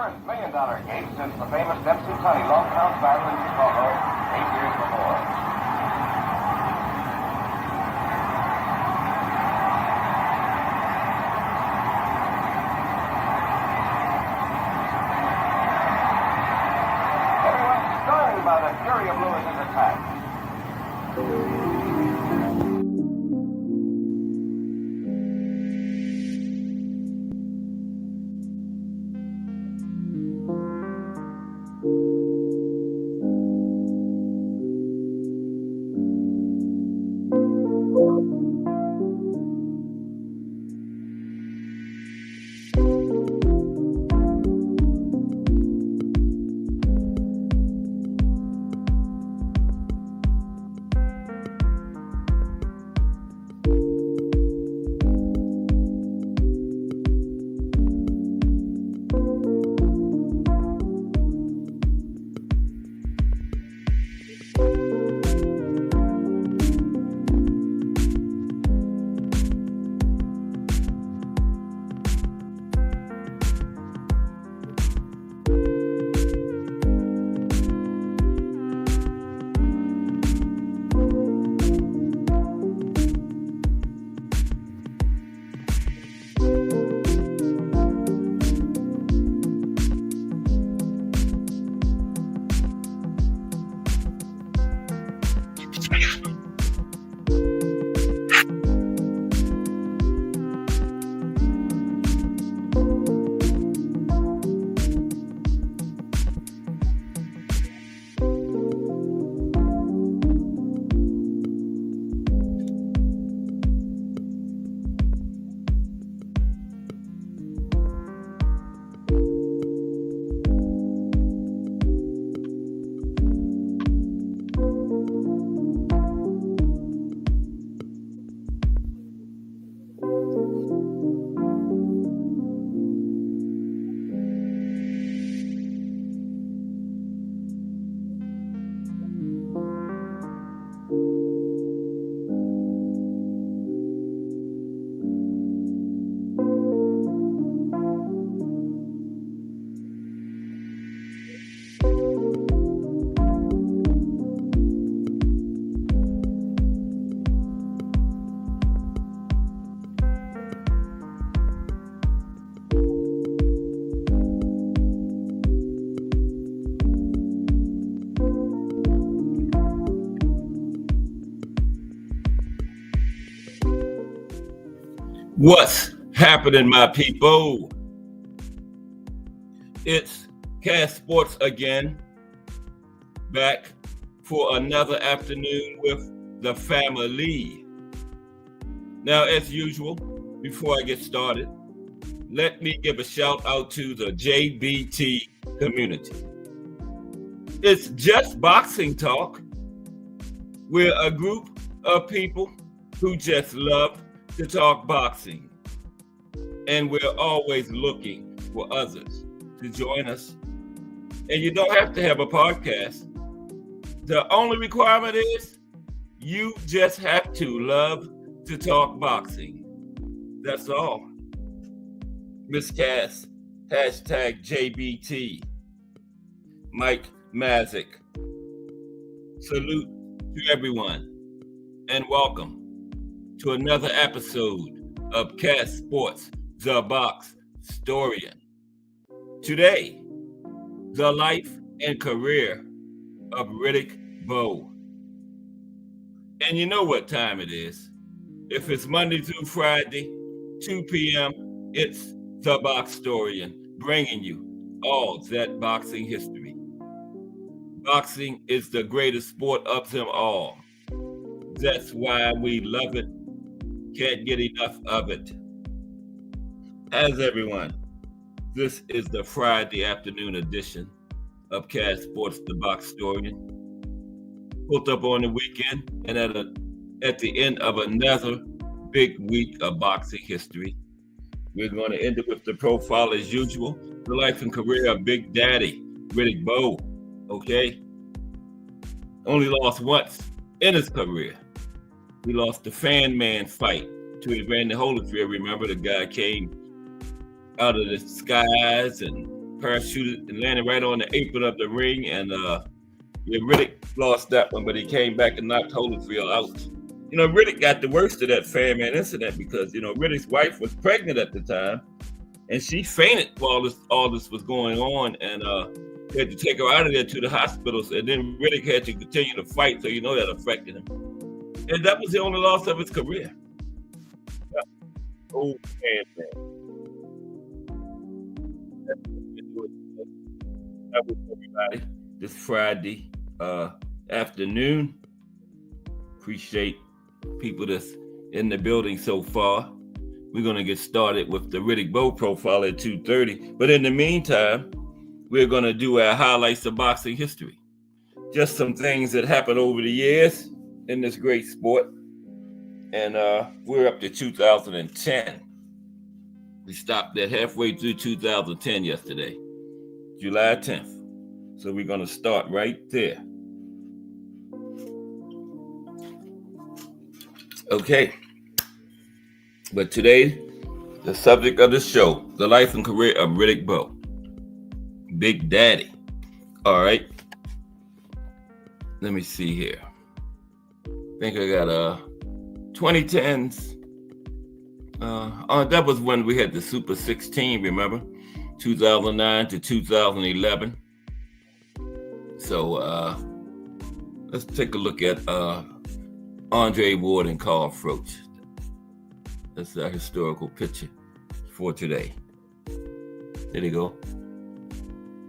first $1 million case since the famous Dempsey County long count battle in Chicago 8 years before. Everyone's stunned by the fury of Lewis's attack. What's happening, my people? It's Cast Sports again, back for another afternoon with the family. Now, as usual, before I get started, let me give a shout out to the JBT community. It's just boxing talk. We're a group of people who just love to talk boxing, and we're always looking for others to join us. And you don't have to have a podcast. The only requirement is you just have to love to talk boxing. That's all. Miss Cass, hashtag JBT, Mike Mazik. Salute to everyone and welcome to another episode of Cast Sports, The Box Storian. Today, the life and career of Riddick Bowe. And you know what time it is. If it's Monday through Friday, 2 p.m., it's The Box Storian, bringing you all that boxing history. Boxing is the greatest sport of them all. That's why we love it. Can't get enough of it. As everyone, this is the Friday afternoon edition of Cast Sports, The Box Storian. Pulled up on the weekend and at the end of another big week of boxing history. We're going to end it with the profile as usual, the life and career of Big Daddy, Riddick Bowe, okay? Only lost once in his career. He lost the Fan Man fight to Evander Holyfield. Remember, the guy came out of the skies and parachuted and landed right on the apron of the ring. And Riddick lost that one, but he came back and knocked Holyfield out. Riddick got the worst of that Fairman incident because, Riddick's wife was pregnant at the time, and she fainted while all this was going on, and they had to take her out of there to the hospitals, and then Riddick had to continue to fight, so that affected him. And that was the only loss of his career. Oh, man. That was everybody this Friday afternoon. Appreciate people that's in the building so far. We're going to get started with the Riddick Bowe profile at 2:30. But in the meantime, we're going to do our highlights of boxing history. Just some things that happened over the years in this great sport. And we're up to 2010. We stopped at halfway through 2010 yesterday, July 10th. So we're going to start right there. Okay. But today, the subject of the show, the life and career of Riddick Bowe. Big Daddy. All right. Let me see here. I think I got 2010s. That was when we had the Super 16, remember? 2009 to 2011. So let's take a look at Andre Ward and Carl Froch. That's our historical picture for today. There you go.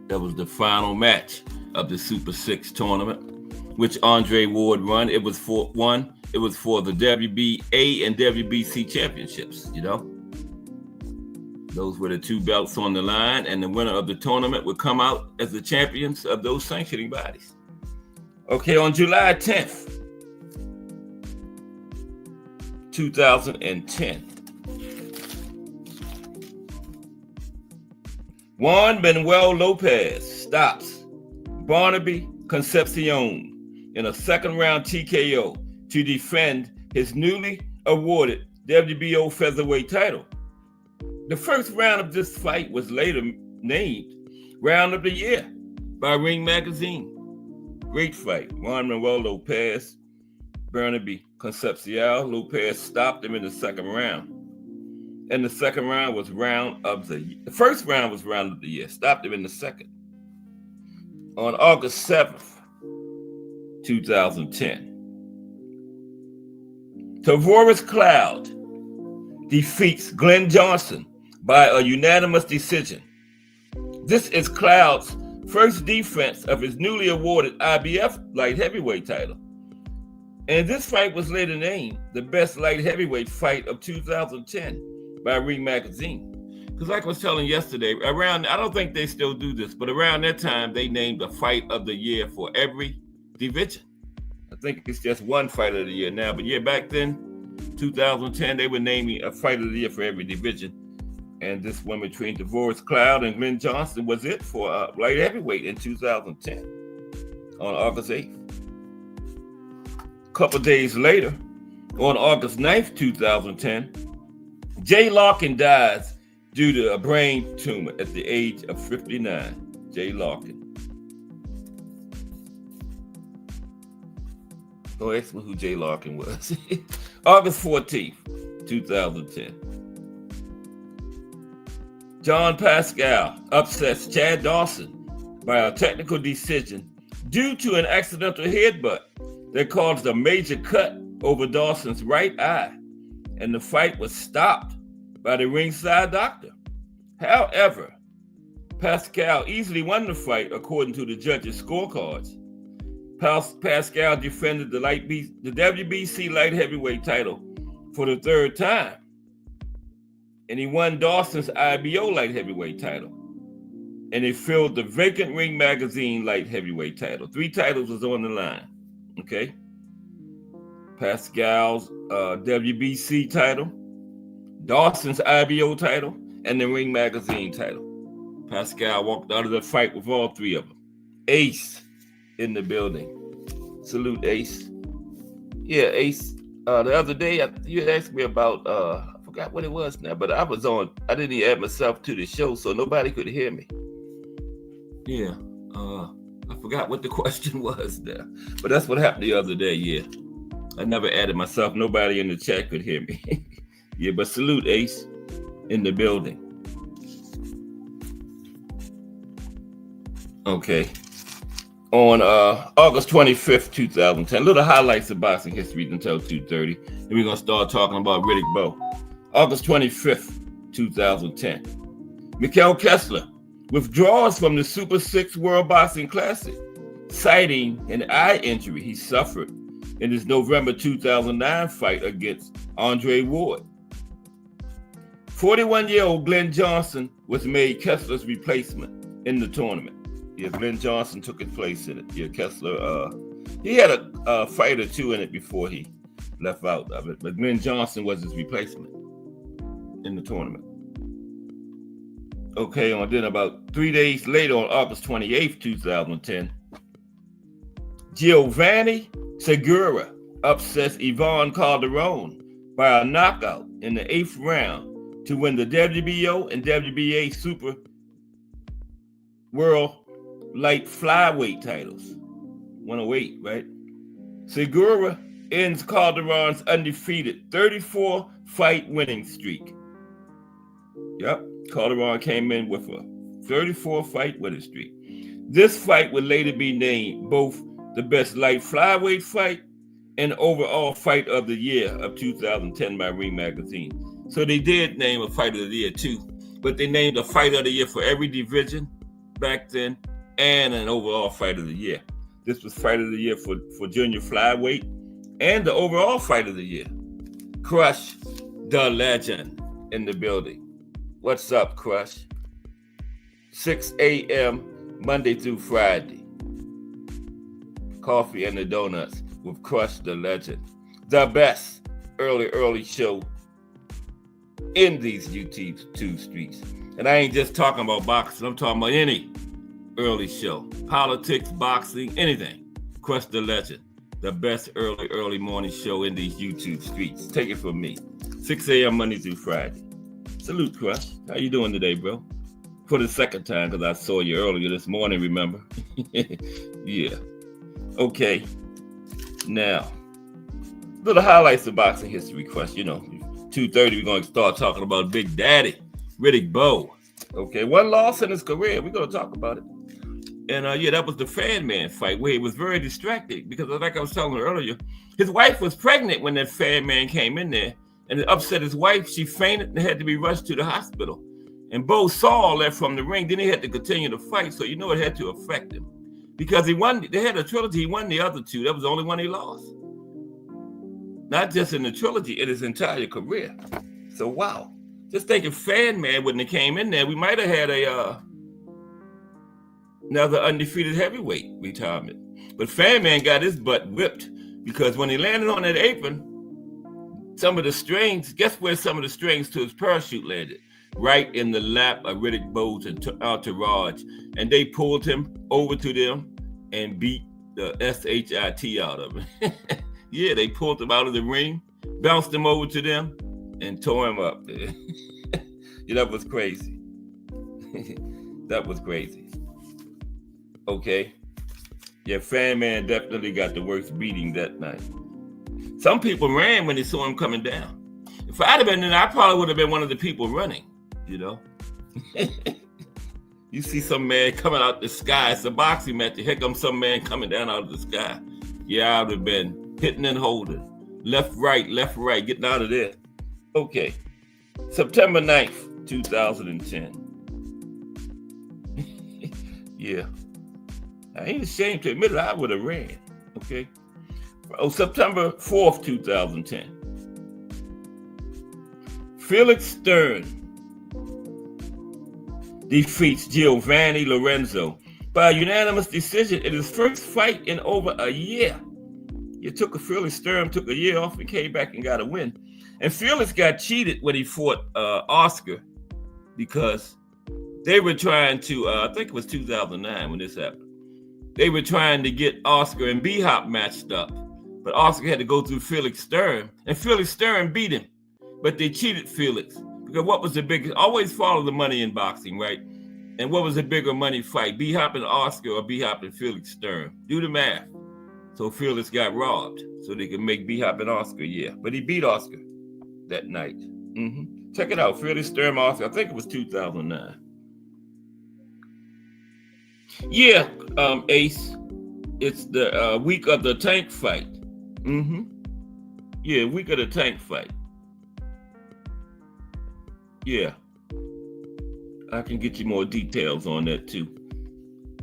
That was the final match of the Super 6 tournament, which Andre Ward won. It was for the WBA and WBC championships, Those were the two belts on the line, and the winner of the tournament would come out as the champions of those sanctioning bodies. Okay, on July 10th, 2010, Juan Manuel Lopez stops Barnaby Concepcion in a second-round TKO to defend his newly awarded WBO featherweight title. The first round of this fight was later named Round of the Year by Ring Magazine. Great fight. Juan Manuel Lopez, Barnaby Concepcion. Lopez stopped him in the second round. And the second round was round of the year. The first round was round of the year. Stopped him in the second. On August 7th, 2010. Tavoris Cloud defeats Glenn Johnson by a unanimous decision. This is Cloud's first defense of his newly awarded IBF light heavyweight title. And this fight was later named the best light heavyweight fight of 2010 by Ring Magazine. Because like I was telling yesterday, I don't think they still do this, but around that time, they named a fight of the year for every division. I think it's just one fight of the year now, but back then, 2010, they were naming a fight of the year for every division. And this one between Tavoris Cloud and Glenn Johnson was it for light heavyweight in 2010 on August 8th. A couple days later, on August 9th, 2010, Jay Larkin dies due to a brain tumor at the age of 59. Jay Larkin. Oh, ask me who Jay Larkin was. August 14th, 2010. John Pascal upsets Chad Dawson by a technical decision due to an accidental headbutt that caused a major cut over Dawson's right eye, and the fight was stopped by the ringside doctor. However, Pascal easily won the fight according to the judges' scorecards. Pascal defended the WBC light heavyweight title for the third time, and he won Dawson's IBO light heavyweight title, and he filled the vacant Ring Magazine light heavyweight title. 3 titles was on the line. Okay, Pascal's WBC title, Dawson's IBO title, and the Ring Magazine title. Pascal walked out of the fight with all 3 of them. Ace in the building. Salute, Ace. Yeah, Ace. The other day, you asked me about, I forgot what it was now, but I didn't even add myself to the show, so nobody could hear me. Yeah. I forgot what the question was there, but that's what happened the other day. Yeah. I never added myself. Nobody in the chat could hear me. Yeah, but salute Ace in the building. Okay. On August 25th, 2010, little highlights of boxing history until 2:30. And we're going to start talking about Riddick Bowe. August 25th, 2010. Mikhail Kessler withdraws from the Super 6 World Boxing Classic, citing an eye injury he suffered in his November 2009 fight against Andre Ward. 41-year-old Glenn Johnson was made Kessler's replacement in the tournament. Yeah, Glenn Johnson took his place in it. Yeah, Kessler, he had a fight or two in it before he left out of it, but Glenn Johnson was his replacement in the tournament. Okay, and then about 3 days later, on August 28th, 2010, Giovanni Segura upsets Ivan Calderon by a knockout in the 8th round to win the WBO and WBA Super World Light Flyweight titles. 108, right? Segura ends Calderon's undefeated 34-fight winning streak. Yep, Calderon came in with a 34-fight winning streak. This fight would later be named both the best light flyweight fight and overall fight of the year of 2010 by Ring Magazine. So they did name a fight of the year too, but they named a fight of the year for every division back then and an overall fight of the year. This was fight of the year for junior flyweight and the overall fight of the year. Crush the legend in the building. What's up, Crush? 6 a.m. Monday through Friday. Coffee and the donuts with Crush the legend. The best early show in these YouTube streets. And I ain't just talking about boxing. I'm talking about any early show. Politics, boxing, anything. Crush the legend. The best early morning show in these YouTube streets. Take it from me. 6 a.m. Monday through Friday. Salute, Crush. How you doing today, bro? For the second time, because I saw you earlier this morning, remember? Yeah. Okay. Now, little highlights of boxing history, Crush. 2:30, we're going to start talking about Big Daddy, Riddick Bowe. Okay, one loss in his career. We're going to talk about it. And that was the Fan Man fight where he was very distracted because, like I was telling you earlier, his wife was pregnant when that Fan Man came in there, and it upset his wife. She fainted and had to be rushed to the hospital. And Bowe saw all that from the ring. Then he had to continue to fight, so it had to affect him because he won. They had a trilogy. He won the other two. That was the only one he lost. Not just in the trilogy, in his entire career. So wow, just think if Fan Man wouldn't have came in there, we might have had another undefeated heavyweight retirement. But Fan Man got his butt whipped because when he landed on that apron, some of the strings, guess where some of the strings to his parachute landed? Right in the lap of Riddick Bowe's entourage. And they pulled him over to them and beat the SHIT out of him. Yeah, they pulled him out of the ring, bounced him over to them, and tore him up. Yeah, that was crazy. That was crazy. Okay. Yeah, Fan Man definitely got the worst beating that night. Some people ran when they saw him coming down. If I'd have been there, I probably would have been one of the people running, You see some man coming out the sky. It's a boxing match. Here comes some man coming down out of the sky. Yeah, I would have been hitting and holding. Left, right, getting out of there. Okay. September 9th, 2010. Yeah. I ain't ashamed to admit it. I would have ran. Okay. September 4th, 2010. Felix Stern defeats Giovanni Lorenzo by unanimous decision in his first fight in over a year. Felix Stern took a year off and came back and got a win. And Felix got cheated when he fought Oscar because they were trying to, I think it was 2009 when this happened. They were trying to get Oscar and B-Hop matched up. But Oscar had to go through Felix Stern. And Felix Stern beat him. But they cheated Felix. Because what was the biggest? Always follow the money in boxing, right? And what was a bigger money fight? B-Hop and Oscar or B-Hop and Felix Sturm? Do the math. So Felix got robbed so they could make B-Hop and Oscar, yeah. But he beat Oscar that night. Check it out, Felix Sturm, Oscar. I think it was 2009. Yeah, Ace. It's the week of the tank fight. Yeah, week of the tank fight. Yeah. I can get you more details on that too.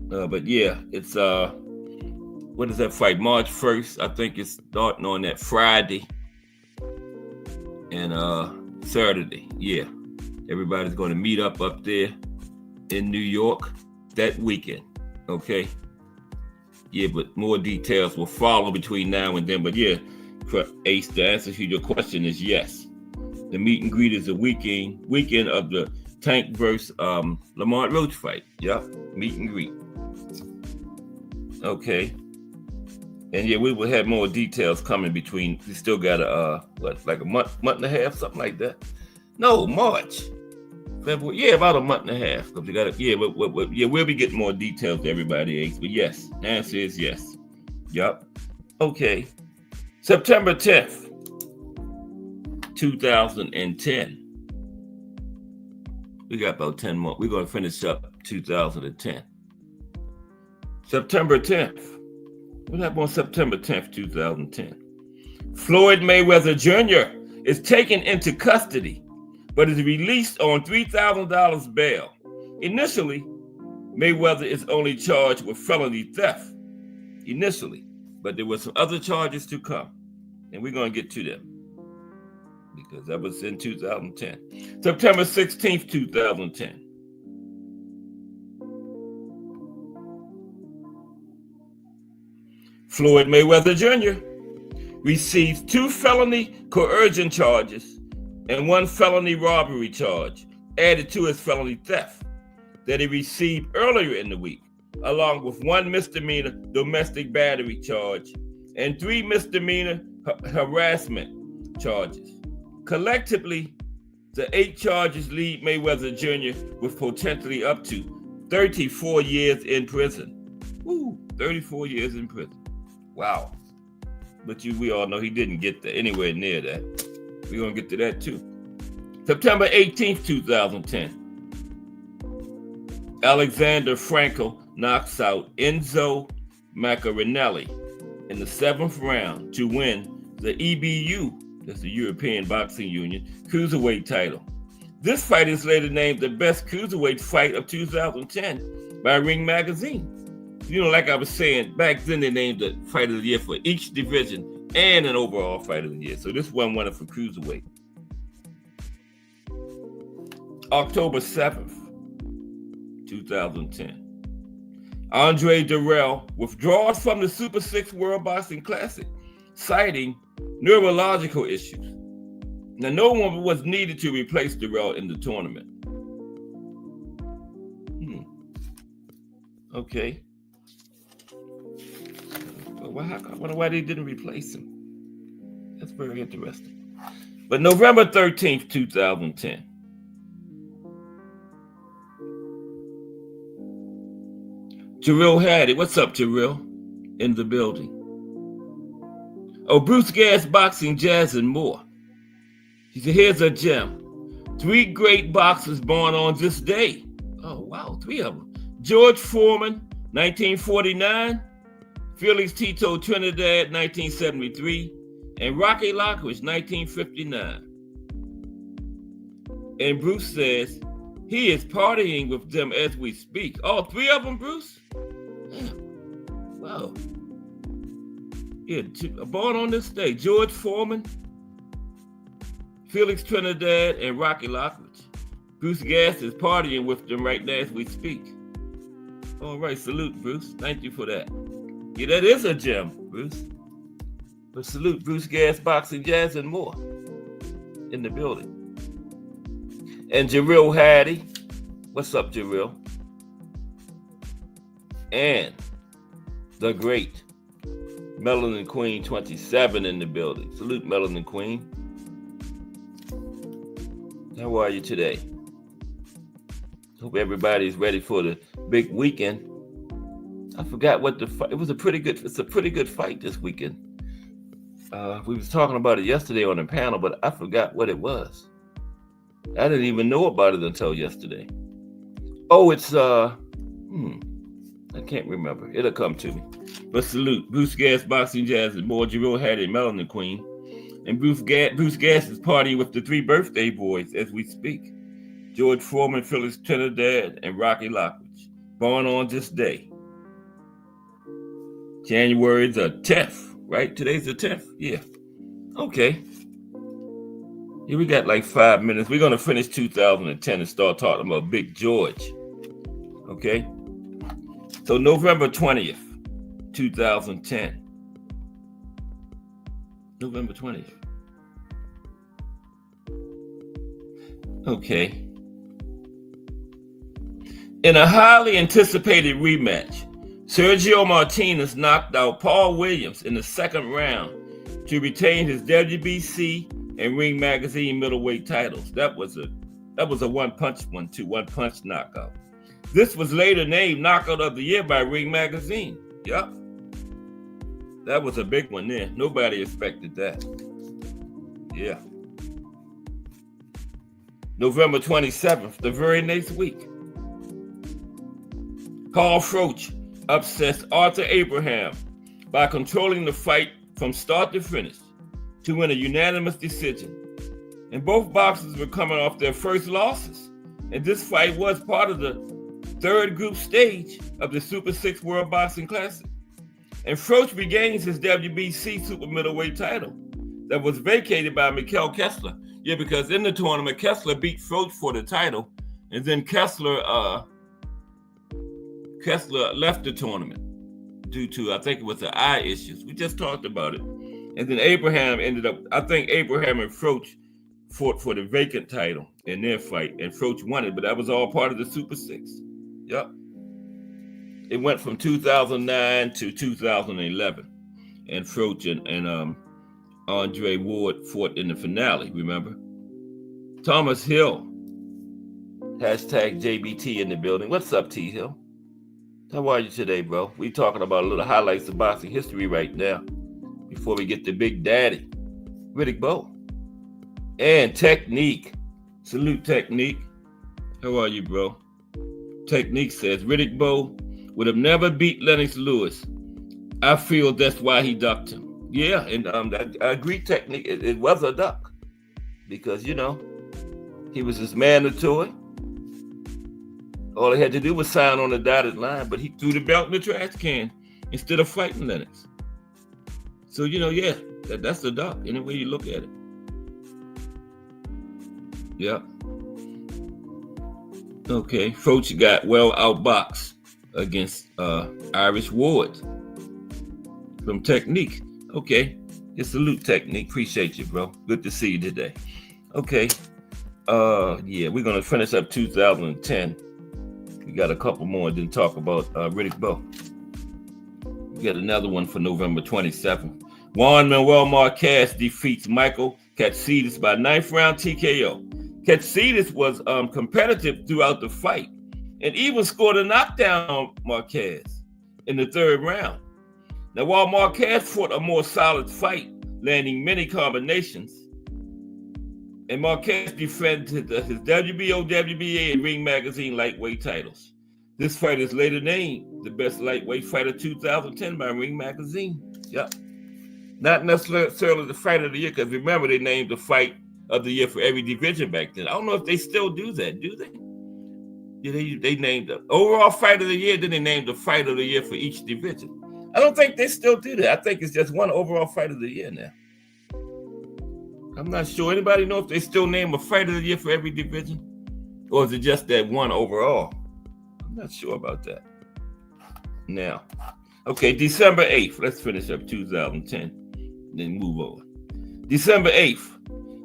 But yeah, it's what is that fight? March 1st. I think it's starting on that Friday and Saturday. Yeah. Everybody's gonna meet up there in New York that weekend. Okay. Yeah, but more details will follow between now and then. But yeah, Ace, the answer to your question is yes. The meet and greet is a weekend of the Tank versus Lamont Roach fight. Yep, meet and greet. Okay. And yeah, we will have more details coming between. We still got like a month and a half, something like that. No, March. February, yeah, about a month and a half. Because we got we'll be getting more details to everybody, Ace. But yes, the answer is yes. Yup. Okay. September 10th, 2010. We got about 10 more. We're going to finish up 2010. September 10th. What happened on September 10th, 2010? Floyd Mayweather Jr. is taken into custody, but is released on $3,000 bail. Initially, Mayweather is only charged with felony theft. Initially, but there were some other charges to come, and we're going to get to them because that was in 2010. September 16th, 2010. Floyd Mayweather Jr. receives 2 felony coercion charges and 1 felony robbery charge added to his felony theft that he received earlier in the week, along with 1 misdemeanor domestic battery charge and 3 misdemeanor harassment charges. Collectively, the 8 charges leave Mayweather Jr. with potentially up to 34 years in prison. 34 years in prison. Wow. But we all know he didn't get anywhere near that. We're going to get to that too. September 18th, 2010. Alexander Frankel knocks out Enzo Maccarinelli in the 7th round to win the EBU, that's the European Boxing Union, cruiserweight title. This fight is later named the best cruiserweight fight of 2010 by Ring Magazine. You know, like I was saying, back then they named the fight of the year for each division and an overall fight of the year. So this one won it for cruiserweight. October 7th, 2010. Andre Dirrell withdraws from the Super 6 World Boxing Classic, citing neurological issues. Now, no one was needed to replace Dirrell in the tournament. Okay. I wonder why they didn't replace him. That's very interesting. But November 13th, 2010. Jarrell Hattie. What's up, Jarrell? In the building. Oh, Bruce Gas, Boxing, Jazz, and more. He said, here's a gem. 3 great boxers born on this day. Oh, wow, 3 of them. George Foreman, 1949. Felix Tito Trinidad, 1973, and Rocky Lockridge, 1959. And Bruce says he is partying with them as we speak. All 3 of them, Bruce? Damn. Wow. Yeah, born on this day. George Foreman, Felix Trinidad, and Rocky Lockridge. Bruce Gas is partying with them right now as we speak. All right, salute, Bruce. Thank you for that. Yeah, that is a gem, Bruce. But salute Bruce Gas, Boxing, Jazz, and more in the building. And Jarrell Hattie. What's up, Jarrell? And the great Melanin Queen 27 in the building. Salute, Melanin Queen. How are you today? Hope everybody's ready for the big weekend. I forgot what the fight. It's a pretty good fight this weekend. We was talking about it yesterday on the panel, but I forgot what it was. I didn't even know about it until yesterday. Oh, it's I can't remember. It'll come to me. But salute Bruce Gas, Boxing Jazz, and boy Jerome Hattie, Melanin Queen. And Bruce Gas is partying with the 3 birthday boys as we speak. George Foreman, Phyllis Trinidad, and Rocky Lockridge. Born on this day. January's a 10th, right? Today's the 10th? Yeah. Okay. Here we got like 5 minutes. We're going to finish 2010 and start talking about Big George. Okay? So November 20th, 2010. November 20th. Okay. In a highly anticipated rematch, Sergio Martinez knocked out Paul Williams in the second round to retain his WBC and Ring Magazine middleweight titles. That was a one-punch knockout. This was later named Knockout of the Year by Ring Magazine. Yep. That was a big one there. Nobody expected that. Yeah. November 27th, the very next week. Carl Froch upsets Arthur Abraham by controlling the fight from start to finish to win a unanimous decision. And both boxers were coming off their first losses. And this fight was part of the third group stage of the Super 6 World Boxing Classic. And Froch regains his WBC super middleweight title that was vacated by Mikhail Kessler. Yeah, because in the tournament, Kessler beat Froch for the title, and then Kessler left the tournament due to, I think it was the eye issues. We just talked about it. And then Abraham and Froch fought for the vacant title in their fight, and Froch won it, but that was all part of the Super 6. Yep. It went from 2009 to 2011, and Froch and Andre Ward fought in the finale, remember? Thomas Hill, hashtag JBT in the building. What's up, T Hill? How are you today, bro? We talking about a little highlights of boxing history right now before we get to Big Daddy, Riddick Bowe. And Technique. Salute, Technique. How are you, bro? Technique says, Riddick Bowe would have never beat Lennox Lewis. I feel that's why he ducked him. Yeah, and I agree, Technique. It was a duck because, you know, he was his mandatory. All he had to do was sign on the dotted line, but he threw the belt in the trash can instead of fighting Lennox. So, you know, yeah, that's the duck, any way you look at it. Yeah. Okay, Froch got well outboxed against Irish Ward from Technique. Okay, just salute, Technique. Appreciate you, bro. Good to see you today. Okay, yeah, we're gonna finish up 2010. We got a couple more and then talk about Riddick Bowe. We got another one for November 27th. Juan Manuel Marquez defeats Michael Katsidis by 9th round TKO. Katsidis was competitive throughout the fight and even scored a knockdown on Marquez in the 3rd round. Now, while Marquez fought a more solid fight, landing many combinations, and Marquez defended his WBO, WBA, and Ring Magazine lightweight titles. This fight is later named the best lightweight fight of 2010 by Ring Magazine. Yep. Not necessarily the fight of the year, because remember, they named the fight of the year for every division back then. I don't know if they still do that, do they? Yeah, they named the overall fight of the year, then they named the fight of the year for each division. I don't think they still do that. I think it's just one overall fight of the year now. I'm not sure. Anybody know if they still name a fight of the year for every division? Or is it just that one overall? I'm not sure about that. Now, okay, December 8th. Let's finish up 2010, then move on. December 8th.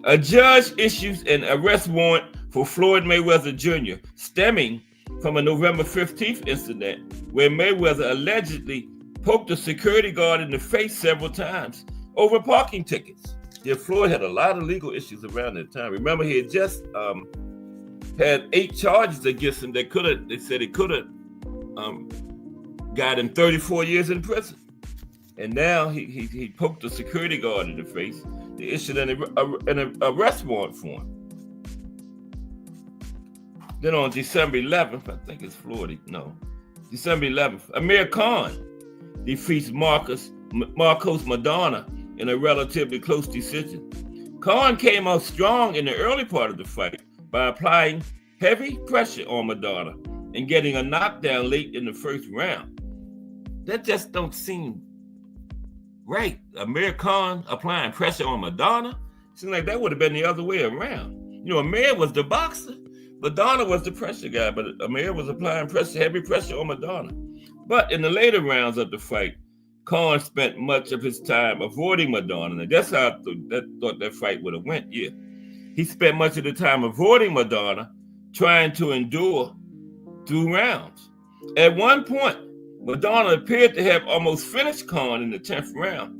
A judge issues an arrest warrant for Floyd Mayweather Jr., stemming from a November 15th incident where Mayweather allegedly poked a security guard in the face several times over parking tickets. Yeah, Floyd had a lot of legal issues around that time. Remember, he had just had 8 charges against him that they said it could have got him 34 years in prison. And now he poked a security guard in the face. They issued an arrest warrant for him. Then on December 11th, I think it's Florida, no, December 11th, Amir Khan defeats Marcos Madonna in a relatively close decision. Khan came out strong in the early part of the fight by applying heavy pressure on Madonna and getting a knockdown late in the first round. That just don't seem right. Amir Khan applying pressure on Madonna? Seems like that would have been the other way around. You know, Amir was the boxer. Madonna was the pressure guy, but Amir was applying pressure, heavy pressure on Madonna. But in the later rounds of the fight, Khan spent much of his time avoiding Madonna. And that's how I thought that fight would have went, yeah. He spent much of the time avoiding Madonna, trying to endure through rounds. At one point, Madonna appeared to have almost finished Khan in the 10th round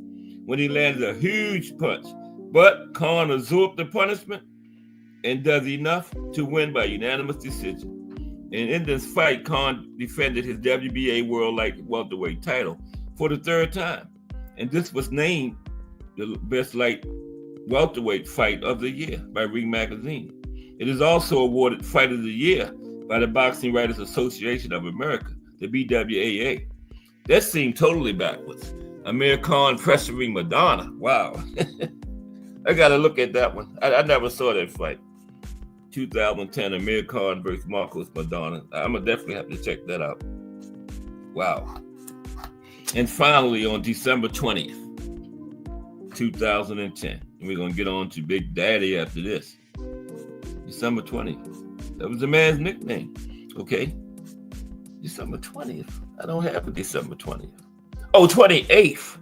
when he landed a huge punch. But Khan absorbed the punishment and does enough to win by unanimous decision. And in this fight, Khan defended his WBA World Light Welterweight title for the 3rd time. And this was named the best light welterweight fight of the year by Ring Magazine. It is also awarded Fight of the Year by the Boxing Writers Association of America, the BWAA. That seemed totally backwards. Amir Khan pressuring Madonna. Wow. I got to look at that one. I never saw that fight. 2010, Amir Khan versus Marcos Madonna. I'm going to definitely have to check that out. Wow. And finally, on December 20th, 2010, and we're going to get on to Big Daddy after this. December 20th. That was the man's nickname. Okay. December 20th. I don't have a December 20th. Oh, 28th.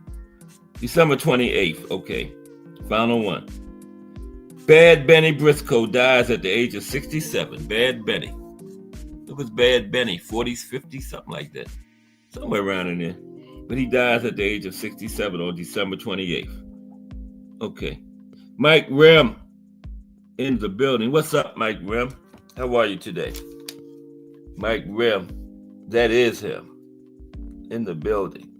December 28th. Okay. Final one. Bad Benny Briscoe dies at the age of 67. Bad Benny. It was Bad Benny, 40s, 50s, something like that. Somewhere around in there. But he dies at the age of 67 on December 28th. Okay. Mike Rem in the building. What's up, Mike Rem? How are you today? Mike Rem, that is him, in the building.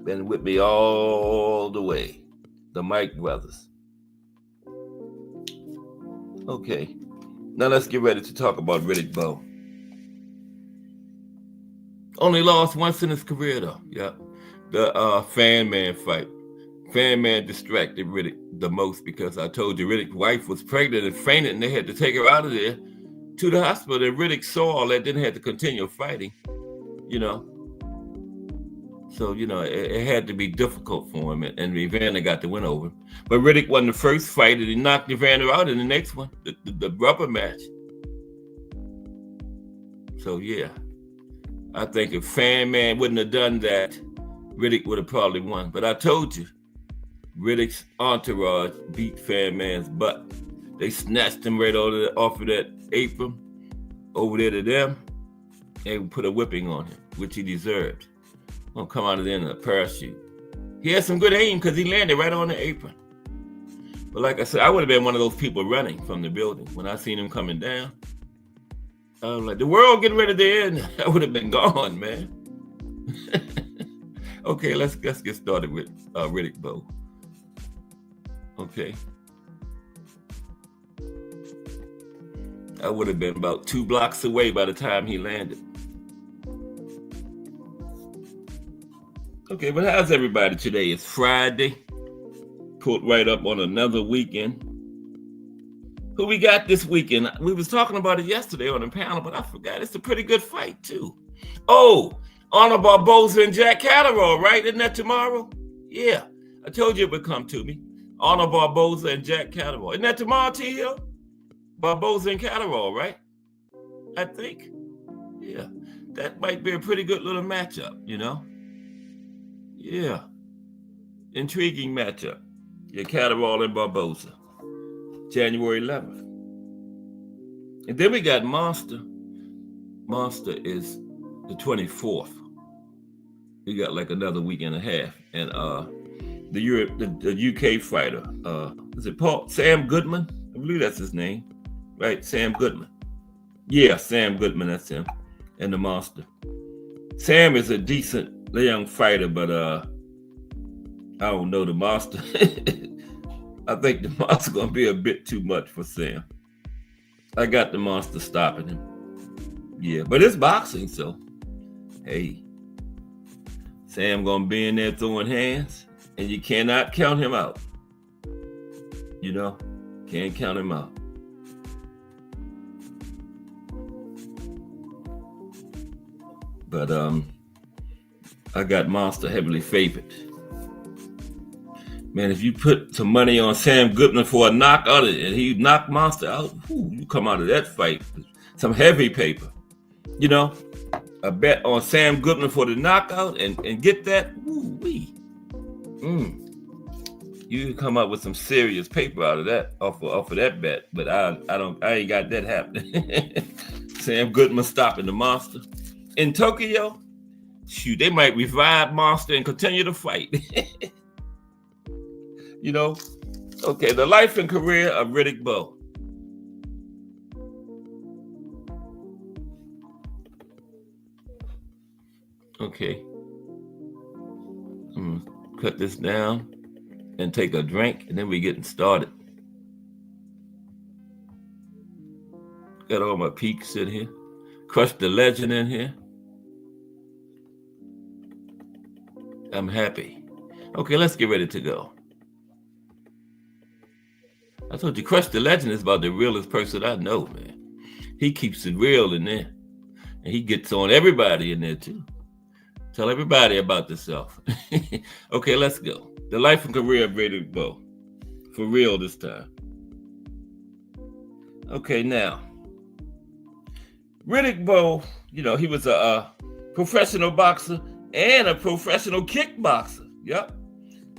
Been with me all the way. The Mike brothers. Okay. Now let's get ready to talk about Riddick Bowe. Only lost once in his career, though. Yeah. The Fan Man fight. Fan Man distracted Riddick the most because I told you Riddick's wife was pregnant and fainted, and they had to take her out of there to the hospital. And Riddick saw all that, didn't have to continue fighting, you know. So, you know, it had to be difficult for him, and Evander got the win over him. But Riddick won the first fight, and he knocked Evander out in the next one, the rubber match. So, yeah. I think if Fan Man wouldn't have done that, Riddick would have probably won. But I told you, Riddick's entourage beat Fan Man's butt. They snatched him right off of that apron over there to them and put a whipping on him, which he deserved. Gonna come out of there in a parachute. He had some good aim because he landed right on the apron. But like I said, I would have been one of those people running from the building when I seen him coming down. I was like, the world getting ready to end. I would have been gone, man. Okay, let's get started with Riddick Bowe. Okay. I would have been about 2 blocks away by the time he landed. Okay, but how's everybody today? It's Friday. Pulled right up on another weekend. Who we got this weekend? We was talking about it yesterday on the panel, but I forgot. It's a pretty good fight, too. Oh, Honor Barboza and Jack Catterall, right? Isn't that tomorrow? Yeah, I told you it would come to me. Honor Barboza and Jack Catterall. Isn't that tomorrow, T-Hill? Barboza and Catterall, right? I think. Yeah, that might be a pretty good little matchup, you know? Yeah. Intriguing matchup. Yeah, Catterall and Barboza. January 11th. And then we got Monster. Monster is the 24th. We got like another week and a half. And the UK fighter, is it Sam Goodman? I believe that's his name. Right, Sam Goodman. Yeah, Sam Goodman, that's him. And the Monster. Sam is a decent young fighter, but I don't know the Monster. I think the Monster gonna be a bit too much for Sam. I got the Monster stopping him. Yeah, but it's boxing, so hey, Sam gonna be in there throwing hands, and you cannot count him out. You know, can't count him out. But I got Monster heavily favored. Man, if you put some money on Sam Goodman for a knockout and he knocked Monster out, you come out of that fight with some heavy paper. You know, a bet on Sam Goodman for the knockout and get that, you come up with some serious paper out of that, off of that bet. But I ain't got that happening. Sam Goodman stopping the Monster. In Tokyo, shoot, they might revive Monster and continue to fight. You know? Okay, the life and career of Riddick Bowe. Okay. I'm gonna cut this down and take a drink, and then we're getting started. Got all my peaks in here. Crush the Legend in here. I'm happy. Okay, let's get ready to go. I told you, Crush the Legend is about the realest person I know, man. He keeps it real in there. And he gets on everybody in there, too. Tell everybody about yourself. Okay, let's go. The life and career of Riddick Bowe. For real this time. Okay, now. Riddick Bowe, you know, he was a professional boxer and a professional kickboxer. Yep.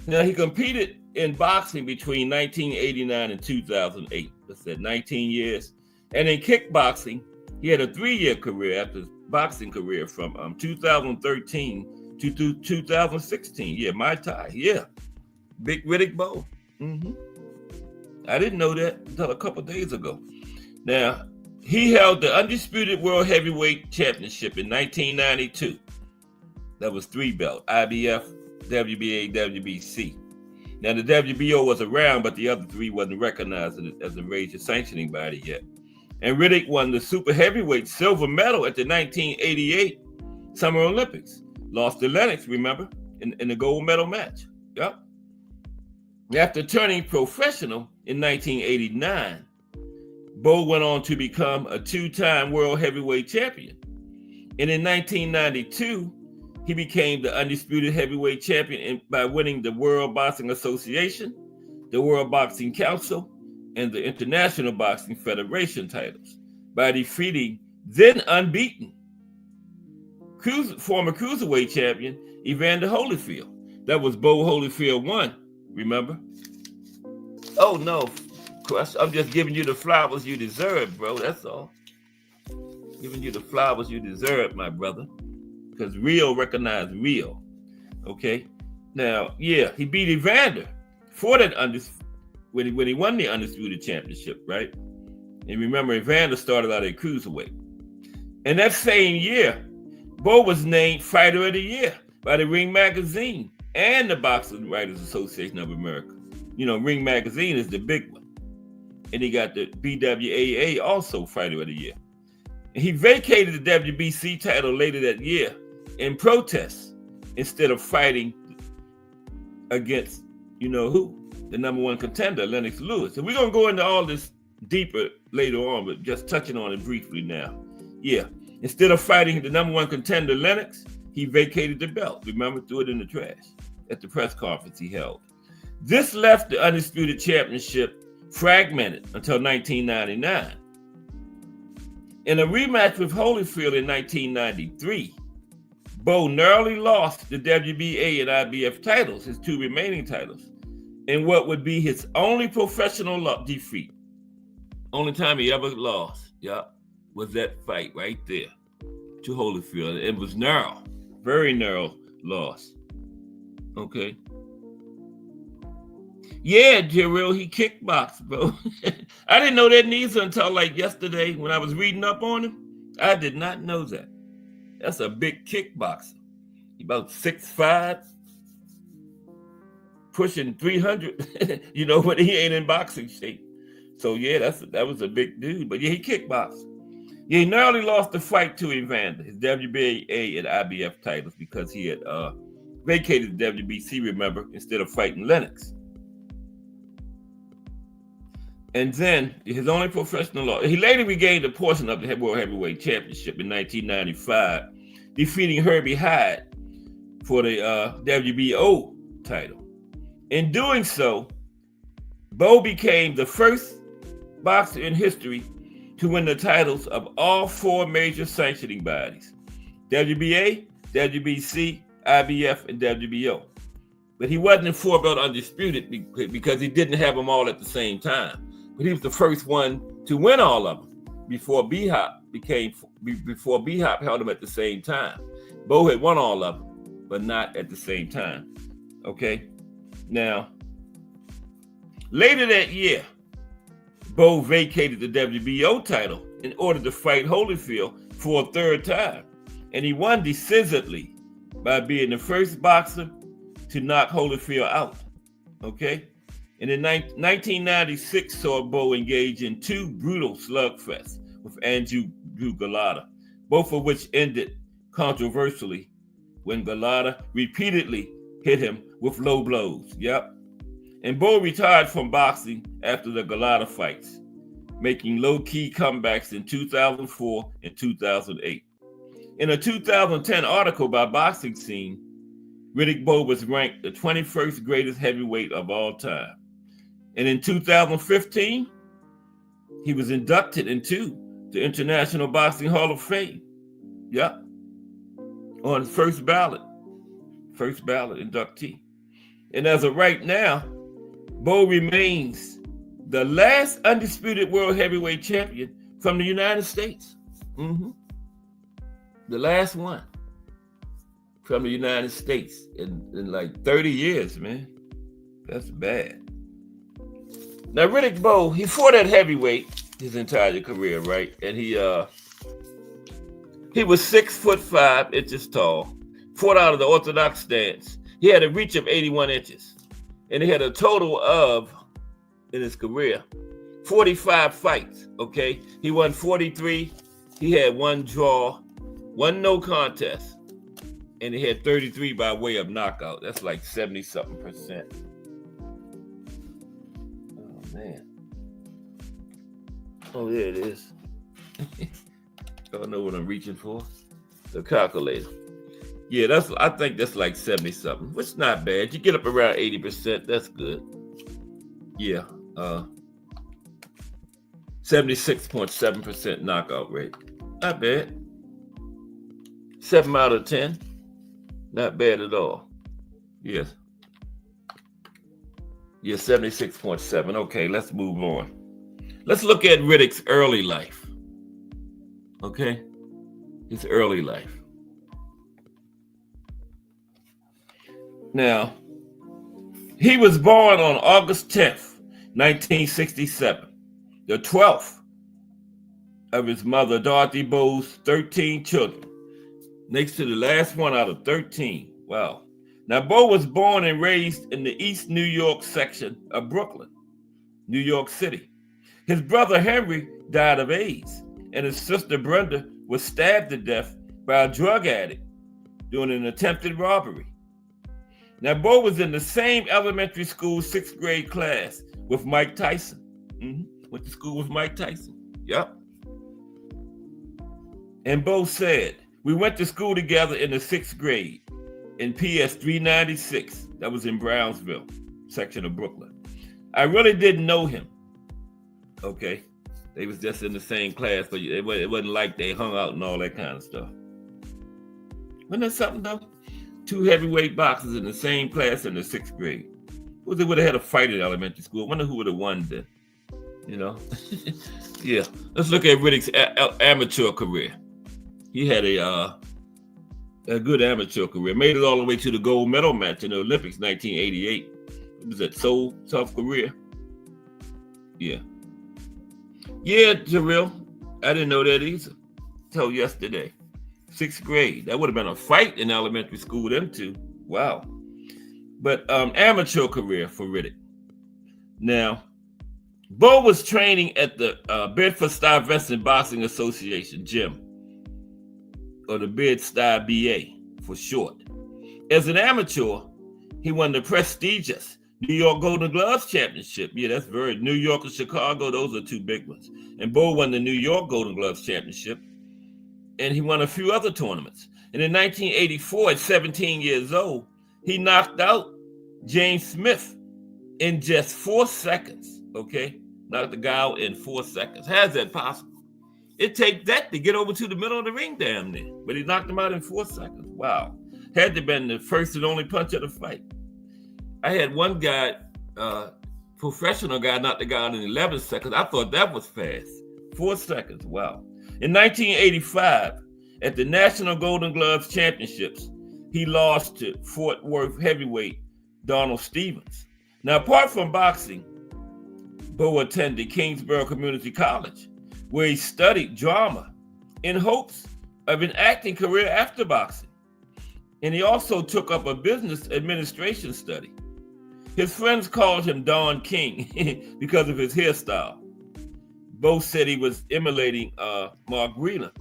Now, he competed in boxing between 1989 and 2008. That's at 19 years. And in kickboxing, he had a 3-year career after his boxing career from 2013 to 2016. Yeah, my tie. Yeah. Big Riddick Bowe. I didn't know that until a couple days ago. Now, he held the undisputed World Heavyweight Championship in 1992. That was 3-belt, IBF, WBA, WBC. Now, the WBO was around, but the other 3 wasn't recognized as a major sanctioning body yet. And Riddick won the super heavyweight silver medal at the 1988 Summer Olympics. Lost to Lennox, remember, in the gold medal match. Yep. After turning professional in 1989, Bowe went on to become a 2-time world heavyweight champion. And in 1992, he became the undisputed heavyweight champion by winning the World Boxing Association, the World Boxing Council, and the International Boxing Federation titles by defeating then unbeaten former cruiserweight champion Evander Holyfield. That was Bo Holyfield 1, remember? Oh no, Crush, I'm just giving you the flowers you deserve, bro. That's all. Giving you the flowers you deserve, my brother. Because real recognize real. Okay? Now, yeah, he beat Evander for that when he won the Undisputed Championship, right? And remember, Evander started out at cruiserweight. And that same year, Bowe was named Fighter of the Year by the Ring Magazine and the Boxing Writers Association of America. You know, Ring Magazine is the big one. And he got the BWAA also Fighter of the Year. And he vacated the WBC title later that year in protest instead of fighting against, you know who? The #1 contender, Lennox Lewis. And we're going to go into all this deeper later on, but just touching on it briefly now. Yeah, instead of fighting the #1 contender, Lennox, he vacated the belt. Remember, threw it in the trash at the press conference he held. This left the Undisputed Championship fragmented until 1999. In a rematch with Holyfield in 1993, Bowe narrowly lost the WBA and IBF titles, his 2 remaining titles, in what would be his only professional defeat. Only time he ever lost, was that fight right there to Holyfield. It was narrow, very narrow loss. Okay. Yeah, Jarrell, he kickboxed, bro. I didn't know that neither until like yesterday when I was reading up on him. I did not know that. That's a big kickboxer. He about 6'5", pushing 300. You know, but he ain't in boxing shape. So yeah, that was a big dude. But yeah, he kickboxed. Yeah, he narrowly lost the fight to Evander, his WBA and IBF titles, because he had vacated the WBC, remember, instead of fighting Lennox. And then his only professional loss, he later regained a portion of the World Heavyweight Championship in 1995, defeating Herbie Hyde for the WBO title. In doing so, Bowe became the first boxer in history to win the titles of all four major sanctioning bodies: WBA, WBC, IBF, and WBO. But he wasn't in four-belt undisputed because he didn't have them all at the same time. But he was the first one to win all of them before B-Hop held them at the same time. Bowe had won all of them, but not at the same time. Okay? Now, later that year, Bowe vacated the WBO title in order to fight Holyfield for a third time. And he won decisively by being the first boxer to knock Holyfield out. Okay? And in 1996 saw Bowe engage in two brutal slugfests with Andrew Galata, both of which ended controversially when Galata repeatedly hit him with low blows. Yep. And Bowe retired from boxing after the Galata fights, making low-key comebacks in 2004 and 2008. In a 2010 article by Boxing Scene, Riddick Bowe was ranked the 21st greatest heavyweight of all time. And in 2015, he was inducted into the International Boxing Hall of Fame. Yep. On first ballot inductee. And as of right now, Bowe remains the last undisputed world heavyweight champion from the United States. Mm-hmm. The last one from the United States in like 30 years, man. That's bad. Now, Riddick Bowe, he fought at heavyweight his entire career, right? And he was 6'5" tall, fought out of the orthodox stance. He had a reach of 81 inches. And he had a total of, in his career, 45 fights, okay? He won 43. He had one draw, one no contest. And he had 33 by way of knockout. That's like 70-something%. Man. Oh, there it is. Y'all know what I'm reaching for? The calculator. Yeah, I think that's like 70-something, which is not bad. You get up around 80%, that's good. Yeah, 76.7% knockout rate. Not bad. 7 out of 10. Not bad at all. Yes. Yeah, 76.7. Okay, let's move on. Let's look at Riddick's early life. Okay? His early life. Now, he was born on August 10th, 1967, the 12th of his mother, Dorothy Bowe's 13 children. Next to the last one out of 13. Wow. Now, Bowe was born and raised in the East New York section of Brooklyn, New York City. His brother Henry died of AIDS, and his sister Brenda was stabbed to death by a drug addict during an attempted robbery. Now, Bowe was in the same elementary school 6th grade class with Mike Tyson. Went to school with Mike Tyson. Yep. And Bowe said, "We went to school together in the 6th grade. In PS 396, that was in Brownsville, section of Brooklyn. I really didn't know him." Okay, they was just in the same class, but it wasn't like they hung out and all that kind of stuff. Wasn't that something though? 2 heavyweight boxers in the same class in the 6th grade. Well, they would have had a fight in elementary school. I wonder who would have won then. You know? Yeah. Let's look at Riddick's amateur career. He had a good amateur career. Made it all the way to the gold medal match in the Olympics 1988 was it Seoul, South Korea? Yeah. Yeah, Jarrell. I didn't know that either. Till yesterday. 6th grade. That would have been a fight in elementary school, them two. Wow. But amateur career for Riddick. Now, Bowe was training at the Bedford-Stuyvesant Boxing Association gym, or the Bed-Stuy BA for short. As an amateur, he won the prestigious New York Golden Gloves Championship. Yeah, that's very New York and Chicago. Those are two big ones. And Bowe won the New York Golden Gloves Championship, and he won a few other tournaments. And in 1984, at 17 years old, he knocked out James Smith in just 4 seconds. Okay, knocked the guy out in 4 seconds. How's that possible? It takes that to get over to the middle of the ring, damn near. But he knocked him out in 4 seconds. Wow. Had to have been the first and only punch of the fight. I had one guy, professional guy, knock the guy out in 11 seconds. I thought that was fast. 4 seconds. Wow. In 1985, at the National Golden Gloves Championships, he lost to Fort Worth heavyweight Donald Stevens. Now, apart from boxing, Bowe attended Kingsborough Community College, where he studied drama in hopes of an acting career after boxing. And he also took up a business administration study. His friends called him Don King because of his hairstyle. Bowe said he was emulating Mark Wheeler.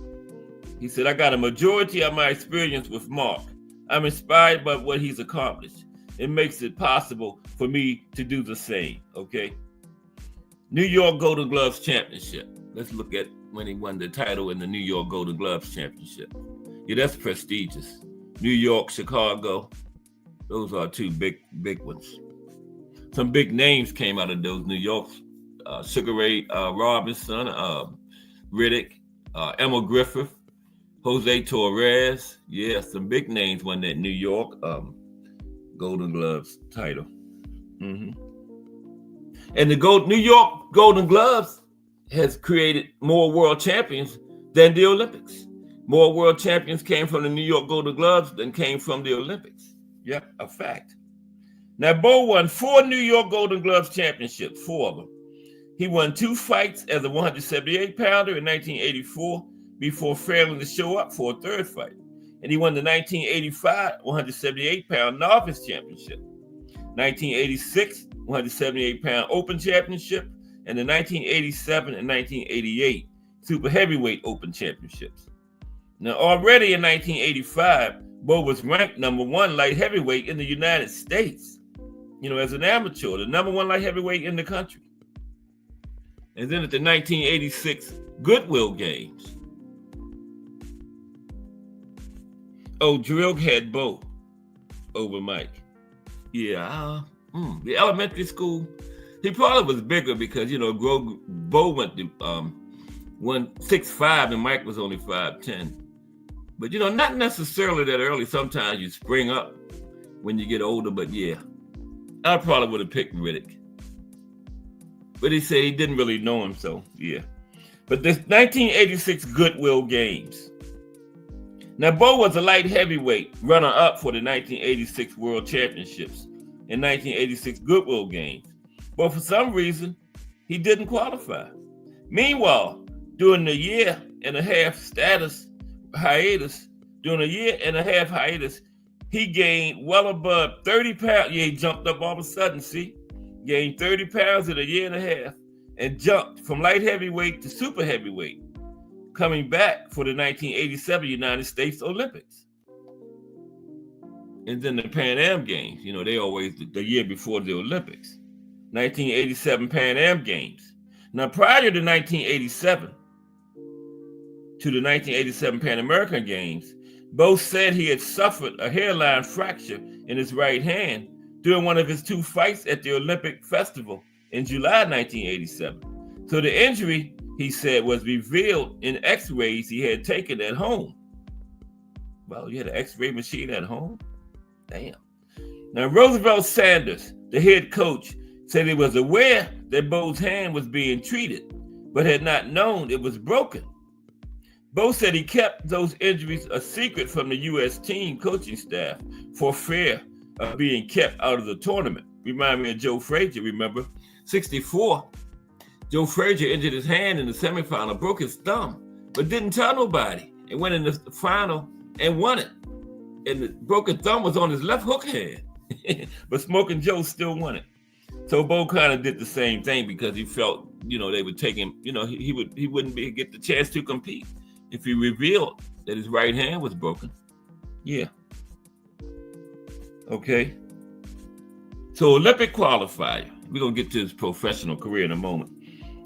He said, I got a majority of my experience with Mark. I'm inspired by what he's accomplished. It makes it possible for me to do the same, okay? New York Golden Gloves Championship. Let's look at when he won the title in the New York Golden Gloves Championship. Yeah, that's prestigious. New York, Chicago, those are two big ones. Some big names came out of those New Yorks. Sugar Ray Robinson, Riddick, Emma Griffith, Jose Torres. Yeah, some big names won that New York Golden Gloves title. Mm-hmm. And the New York Golden Gloves has created more world champions than the Olympics. More world champions came from the New York Golden Gloves than came from the Olympics. Yep, a fact. Now, Bowe won 4 New York Golden Gloves championships, 4 of them. He won 2 fights as a 178-pounder in 1984 before failing to show up for a 3rd fight. And he won the 1985 178-pound novice championship, 1986 178-pound open championship, and the 1987 and 1988 super heavyweight open championships. Now, already in 1985, Bowe was ranked #1 light heavyweight in the United States. You know, as an amateur, the #1 light heavyweight in the country. And then at the 1986 Goodwill Games. Oh, Drill had Bowe over Mike. Yeah, the elementary school, he probably was bigger because, you know, Bowe went to 165 and Mike was only 5'10". But, you know, not necessarily that early. Sometimes you spring up when you get older, but yeah, I probably would have picked Riddick. But he said he didn't really know him, so yeah. But this 1986 Goodwill Games. Now, Bowe was a light heavyweight runner-up for the 1986 World Championships and 1986 Goodwill Games. But for some reason, he didn't qualify. Meanwhile, during the year and a half hiatus, he gained well above 30 pounds. Yeah, he jumped up all of a sudden, see? Gained 30 pounds in a year and a half and jumped from light heavyweight to super heavyweight, coming back for the 1987 United States Olympics. And then the Pan Am Games, you know, they always, the year before the Olympics, 1987 Pan Am Games. Now, prior to 1987, to the 1987 Pan American Games, Bowe said he had suffered a hairline fracture in his right hand during one of his 2 fights at the Olympic Festival in July 1987. So the injury, he said, was revealed in x-rays he had taken at home. Well, you had an x-ray machine at home? Damn. Now, Roosevelt Sanders, the head coach, said he was aware that Bowe's hand was being treated, but had not known it was broken. Bowe said he kept those injuries a secret from the U.S. team coaching staff for fear of being kept out of the tournament. Remind me of Joe Frazier, remember? 64, Joe Frazier injured his hand in the semifinal, broke his thumb, but didn't tell nobody, and went in the final and won it. And the broken thumb was on his left hook hand, but Smoking Joe still won it. So Bowe kind of did the same thing because he felt, they would take him, he wouldn't get the chance to compete if he revealed that his right hand was broken. Yeah. Okay. So Olympic qualifier. We're going to get to his professional career in a moment.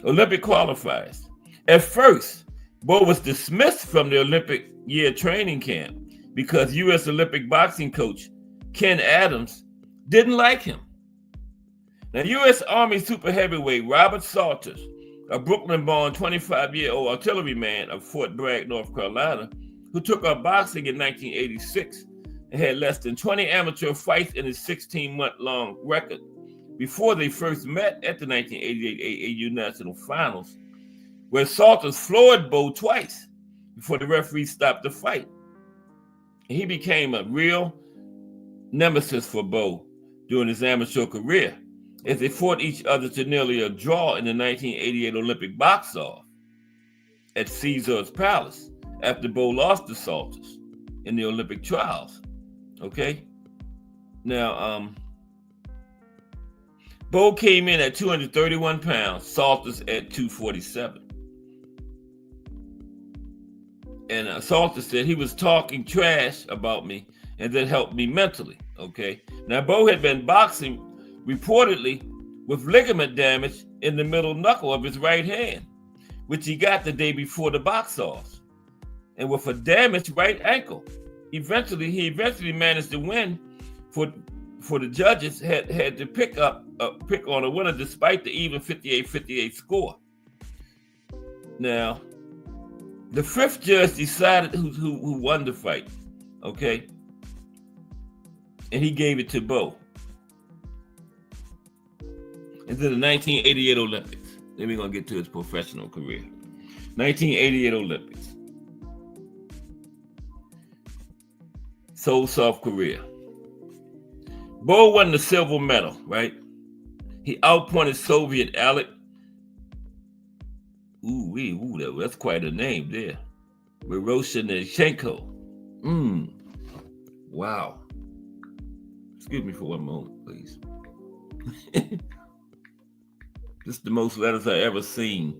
Olympic qualifiers. At first, Bowe was dismissed from the Olympic year training camp because U.S. Olympic boxing coach Ken Adams didn't like him. Now, U.S. Army super heavyweight Robert Salters, a Brooklyn-born 25-year-old artilleryman of Fort Bragg, North Carolina, who took up boxing in 1986 and had less than 20 amateur fights in his 16-month-long record before they first met at the 1988 AAU National Finals, where Salters floored Bowe twice before the referee stopped the fight. He became a real nemesis for Bowe during his amateur career, as they fought each other to nearly a draw in the 1988 Olympic box-off at Caesar's Palace after Bowe lost to Salters in the Olympic trials. Okay? Now, Bowe came in at 231 pounds, Salters at 247. And Salters said he was talking trash about me and that helped me mentally. Okay? Now, Bowe had been boxing reportedly with ligament damage in the middle knuckle of his right hand, which he got the day before the box-off, and with a damaged right ankle. He eventually managed to win. For the judges had to pick on a winner despite the even 58-58 score. Now, the fifth judge decided who won the fight. Okay, and he gave it to Bowe. Into the 1988 Olympics. Then we're going to get to his professional career. 1988 Olympics. Seoul, South Korea. Bowe won the silver medal, right? He outpointed Soviet Alec. That's quite a name there. Miroshenko. Wow. Excuse me for one moment, please. This is the most letters I ever seen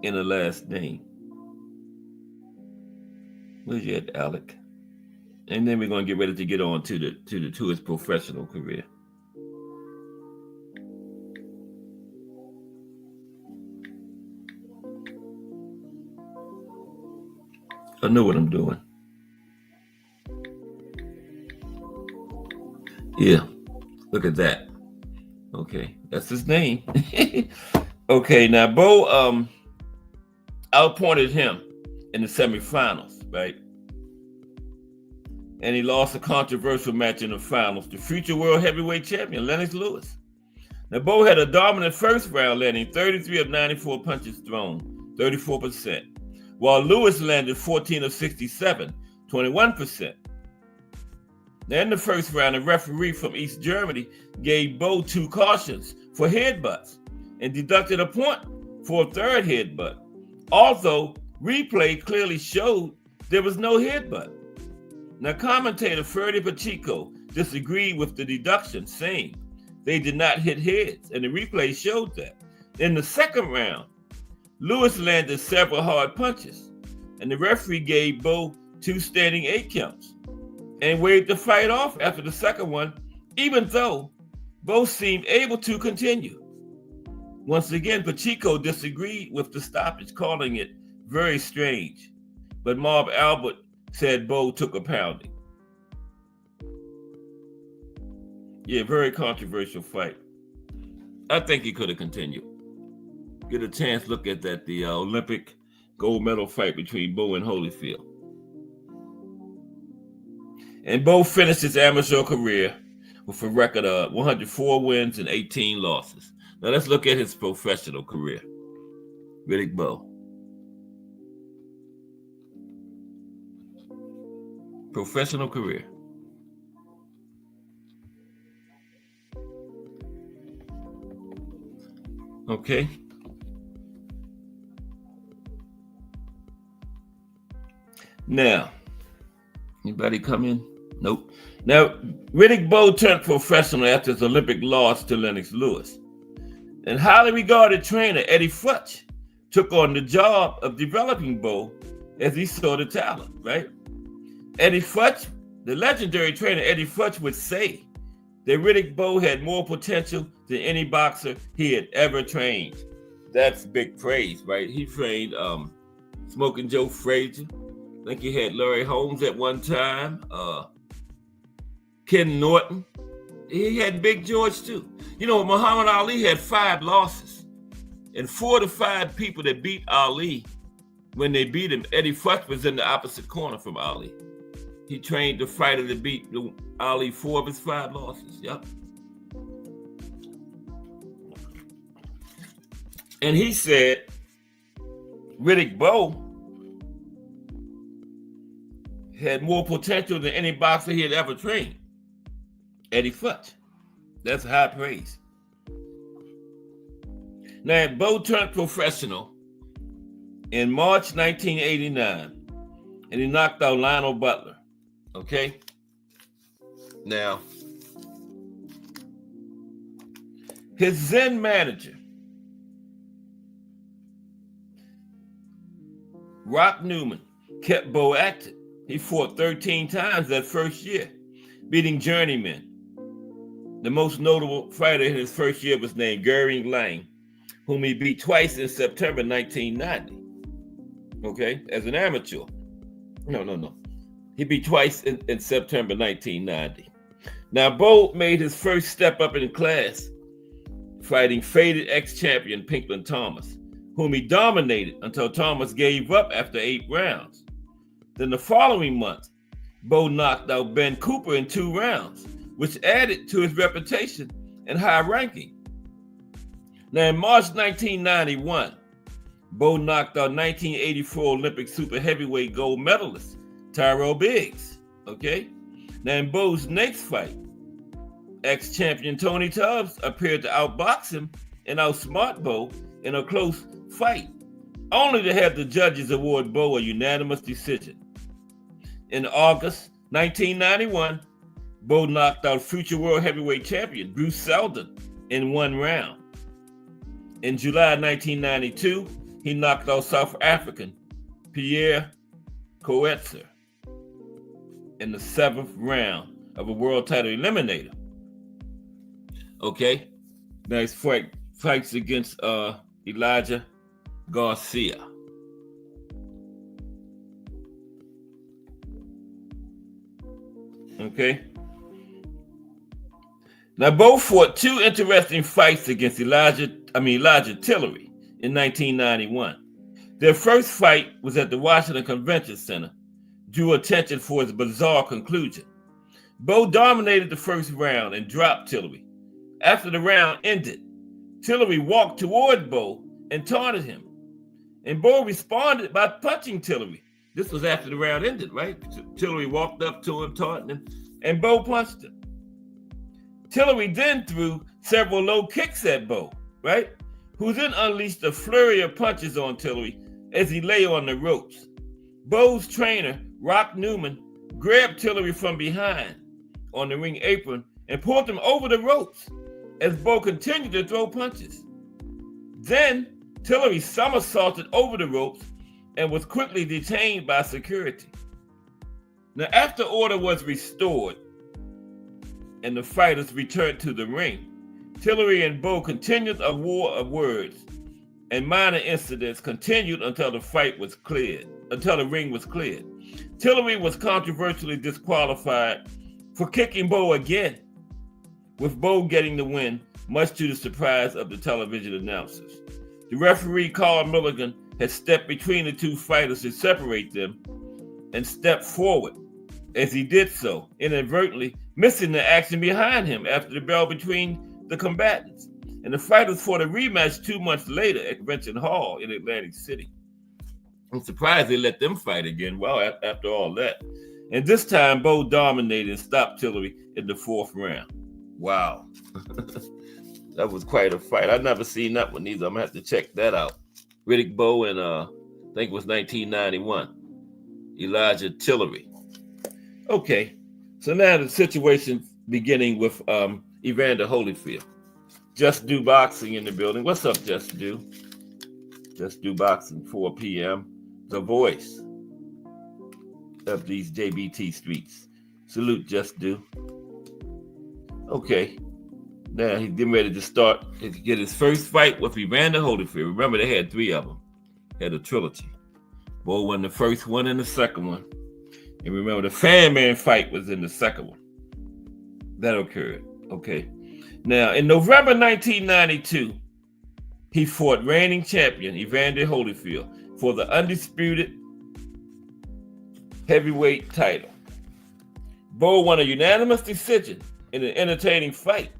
in a last name. Where's you at, Alec? And then we're going to get ready to get on to his professional career. I know what I'm doing. Yeah, look at that. Okay, that's his name. Okay, now Bowe outpointed him in the semifinals, right? And he lost a controversial match in the finals to future world heavyweight champion Lennox Lewis. Now Bowe had a dominant first round, landing 33 of 94 punches thrown, 34%, while Lewis landed 14 of 67, 21%. Now in the first round, a referee from East Germany gave Bowe 2 cautions for headbutts and deducted a point for a third headbutt. Although replay clearly showed there was no headbutt. Now commentator Freddie Pacheco disagreed with the deduction, saying they did not hit heads, and the replay showed that. In the second round, Lewis landed several hard punches, and the referee gave Bowe 2 standing 8 counts and waved the fight off after the second one, even though both seemed able to continue. Once again, Pacheco disagreed with the stoppage, calling it very strange. But Marv Albert said Bowe took a pounding. Yeah, very controversial fight. I think he could have continued. Get a chance to look at that, the Olympic gold medal fight between Bowe and Holyfield. And Bowe finished his amateur career with a record of 104 wins and 18 losses. Now let's look at his professional career. Riddick Bowe. Professional career. Okay. Now, anybody come in? Nope. Now, Riddick Bowe turned professional after his Olympic loss to Lennox Lewis. And highly regarded trainer Eddie Futch took on the job of developing Bowe as he saw the talent, right? Eddie Futch, the legendary trainer Eddie Futch, would say that Riddick Bowe had more potential than any boxer he had ever trained. That's big praise, right? He trained Smoking Joe Frazier. I think he had Larry Holmes at one time. Ken Norton. He had Big George too. You know, Muhammad Ali had 5 losses. And 4 to 5 people that beat Ali, when they beat him, Eddie Futch was in the opposite corner from Ali. He trained the fighter that beat Ali 4 of his 5 losses. Yep. And he said Riddick Bowe had more potential than any boxer he had ever trained. Eddie Futch. That's high praise. Now, Bowe turned professional in March 1989, and he knocked out Lionel Butler. Okay? Now, his Zen manager, Rock Newman, kept Bowe active. He fought 13 times that first year, beating journeymen. The most notable fighter in his first year was named Goering Lang, whom he beat twice in September 1990. Okay, as an amateur. No. He beat twice in September 1990. Now, Bowe made his first step up in class, fighting faded ex-champion Pinklon Thomas, whom he dominated until Thomas gave up after 8 rounds. Then the following month, Bowe knocked out Ben Cooper in 2 rounds, which added to his reputation and high ranking. Now, in March 1991, Bowe knocked out 1984 Olympic super heavyweight gold medalist Tyrell Biggs. Okay? Now, in Bowe's next fight, ex-champion Tony Tubbs appeared to outbox him and outsmart Bowe in a close fight, only to have the judges award Bowe a unanimous decision. In August 1991, Bowe knocked out future world heavyweight champion Bruce Seldon in 1 round. In July 1992, he knocked out South African Pierre Coetzer in the 7th round of a world title eliminator. Okay, now his fights against Elijah Garcia. Okay. Now, Bowe fought 2 interesting fights against Elijah Tillery in 1991. Their first fight was at the Washington Convention Center, drew attention for its bizarre conclusion. Bowe dominated the first round and dropped Tillery. After the round ended, Tillery walked toward Bowe and taunted him. And Bowe responded by punching Tillery. This was after the round ended, right? Tillery walked up to him, taunting him, and Bowe punched him. Tillery then threw several low kicks at Bowe, right? Who then unleashed a flurry of punches on Tillery as he lay on the ropes. Bowe's trainer, Rock Newman, grabbed Tillery from behind on the ring apron and pulled him over the ropes as Bowe continued to throw punches. Then Tillery somersaulted over the ropes and was quickly detained by security. Now, after order was restored and the fighters returned to the ring, Tillery and Bowe continued a war of words, and minor incidents continued until the ring was cleared. Tillery was controversially disqualified for kicking Bowe again, with Bowe getting the win, much to the surprise of the television announcers. The referee, Carl Milligan, had stepped between the 2 fighters to separate them and stepped forward as he did so, inadvertently missing the action behind him after the bell between the combatants. And the fighters fought a rematch 2 months later at Convention Hall in Atlantic City. I'm surprised they let them fight again, well, after all that. And this time, Bowe dominated and stopped Tillery in the 4th round. Wow. That was quite a fight. I've never seen that one either. I'm gonna have to check that out. Riddick Bowe in I think it was 1991. Elijah Tillery. Okay, so now the situation beginning with Evander Holyfield. Just Do Boxing in the building. What's up, Just Do? Just Do Boxing, 4 p.m. The voice of these JBT streets. Salute, Just Do. Okay, now he's getting ready to start to get his first fight with Evander Holyfield. Remember, they had 3 of them. Had a trilogy. Bowe won the first one and the second one. And remember, the Fan Man fight was in the second one. That occurred. Okay. Now, in November 1992, he fought reigning champion Evander Holyfield for the undisputed heavyweight title. Bowe won a unanimous decision in an entertaining fight,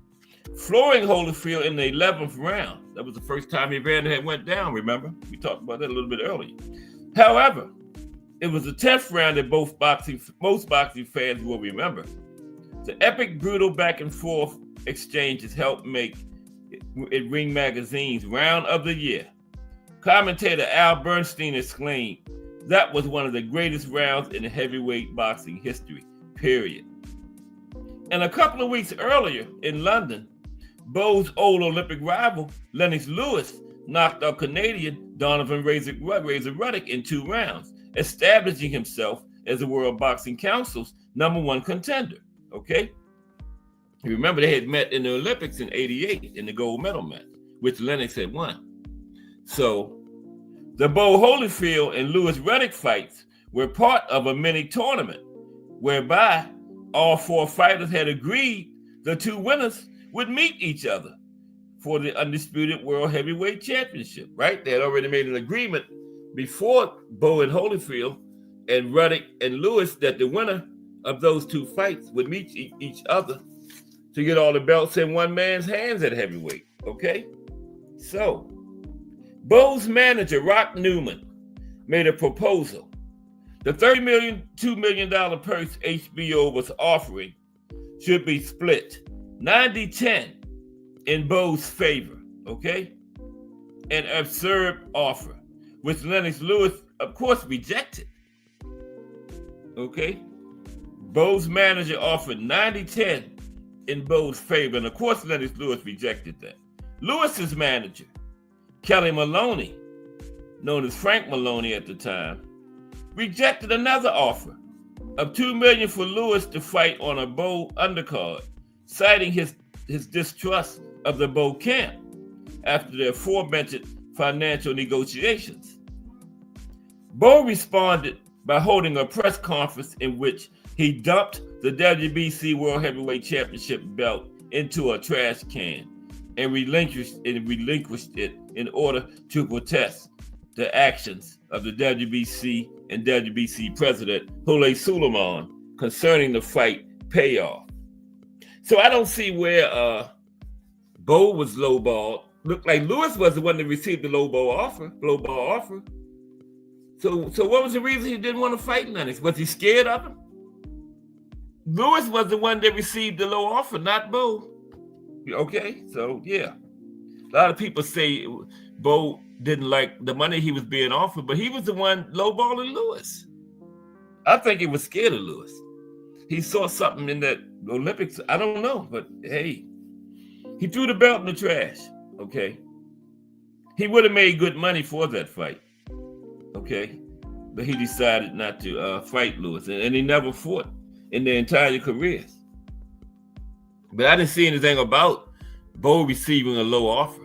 flooring Holyfield in the 11th round. That was the first time Evander had went down, remember? We talked about that a little bit earlier. However, it was the 10th round that most boxing fans will remember. The epic, brutal back and forth exchanges helped make it Ring Magazine's Round of the Year. Commentator Al Bernstein exclaimed, "That was one of the greatest rounds in heavyweight boxing history, period." And a couple of weeks earlier in London, Bowe's old Olympic rival, Lennox Lewis, knocked out Canadian Donovan Razor Riddick in 2 rounds, establishing himself as the World Boxing Council's #1 contender. Okay? You remember they had met in the Olympics in '88 in the gold medal match, which Lennox had won. So the Bowe Holyfield and Lewis Riddick fights were part of a mini tournament whereby all 4 fighters had agreed the 2 winners would meet each other for the undisputed World Heavyweight Championship, right? They had already made an agreement before Bowe and Holyfield and Riddick and Lewis that the winner of those 2 fights would meet each other to get all the belts in one man's hands at heavyweight, okay? So, Bowe's manager, Rock Newman, made a proposal. The $2 million purse HBO was offering should be split 90-10 in Bowe's favor, okay? An absurd offer, which Lennox Lewis, of course, rejected, okay? Bowe's manager offered 90-10 in Bowe's favor, and of course, Lennox Lewis rejected that. Lewis's manager, Kelly Maloney, known as Frank Maloney at the time, rejected another offer of $2 million for Lewis to fight on a Bowe undercard, citing his distrust of the Bowe camp after the aforementioned financial negotiations. Bowe responded by holding a press conference in which he dumped the WBC World Heavyweight Championship belt into a trash can and relinquished it in order to protest the actions of the WBC and WBC president Hule Suleiman concerning the fight payoff. So I don't see where Bowe was lowballed. Looked like Lewis was the one that received the lowball offer. So what was the reason he didn't want to fight Lennox? Was he scared of him? Lewis was the one that received the low offer, not Bowe. Okay, so yeah. A lot of people say Bowe didn't like the money he was being offered, but he was the one lowballing Lewis. I think he was scared of Lewis. He saw something in that Olympics. I don't know, but hey, he threw the belt in the trash. Okay. He would have made good money for that fight. Okay. But he decided not to fight Lewis, and he never fought in their entire careers. But I didn't see anything about Bowe receiving a low offer.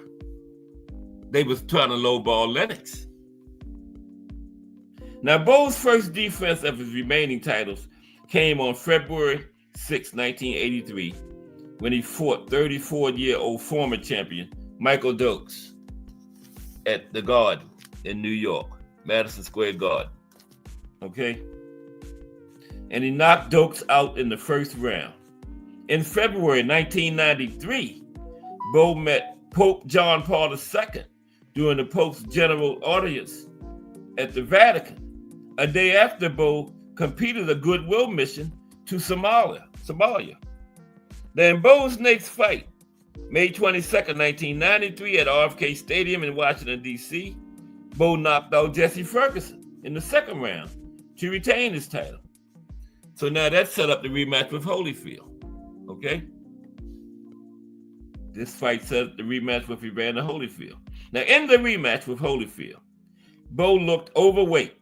They was trying to lowball Lennox. Now, Bowe's first defense of his remaining titles came on February 6, 1983, when he fought 34-year-old former champion Michael Dokes at the Garden in New York, Madison Square Garden. Okay? And he knocked Dokes out in the first round. In February 1993, Bowe met Pope John Paul II during the Pope's general audience at the Vatican. A day after, Bowe completed a goodwill mission to Somalia. Then Bowe's next fight May 22nd, 1993, at RFK Stadium in Washington, D.C., Bowe knocked out Jesse Ferguson in the second round to retain his title. So now that set up the rematch with Holyfield. Okay? This fight set up the rematch with Evander Holyfield. Now, in the rematch with Holyfield, Bowe looked overweight.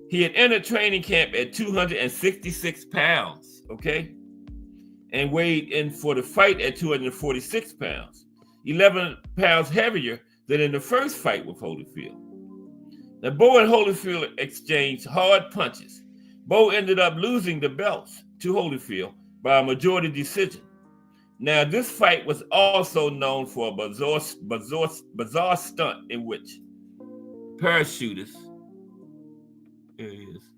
He had entered training camp at 266 pounds, okay? And weighed in for the fight at 246 pounds, 11 pounds heavier than in the first fight with Holyfield. Now, Bowe and Holyfield exchanged hard punches. Bowe ended up losing the belts to Holyfield by a majority decision. Now, this fight was also known for a bizarre stunt in which parachutists. Here he is.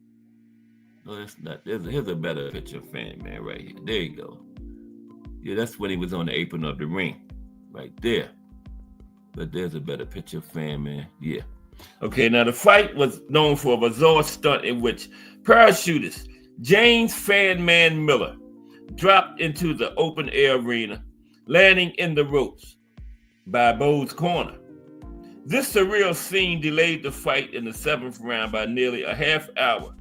No, that's not. Here's a better picture of Fan Man right here. There you go. Yeah, that's when he was on the apron of the ring, right there. But there's a better picture of Fan Man. Yeah. Okay, now the fight was known for a bizarre stunt in which parachutist James Fan Man Miller dropped into the open air arena, landing in the ropes by Bowe's corner. This surreal scene delayed the fight in the seventh round by nearly a half hour.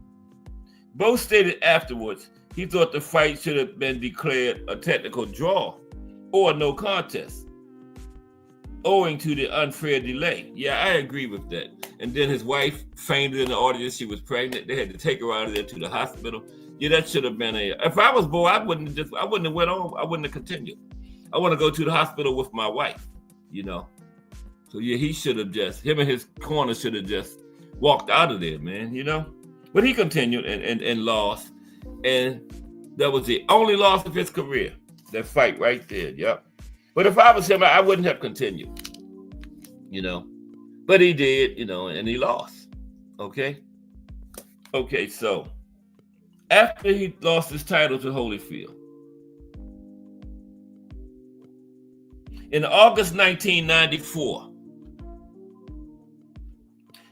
Bowe stated afterwards he thought the fight should have been declared a technical draw or no contest, owing to the unfair delay. Yeah, I agree with that. And then his wife fainted in the audience. She was pregnant. They had to take her out of there to the hospital. Yeah, that should have been if I was Bowe, I wouldn't have went on. I wouldn't have continued. I want to go to the hospital with my wife, you know. So yeah, he should have him and his corner should have just walked out of there, man, you know. But he continued and lost. And that was the only loss of his career. That fight right there, yep. But if I was him, I wouldn't have continued, you know. But he did, you know, and he lost, okay? Okay, so after he lost his title to Holyfield, in August 1994,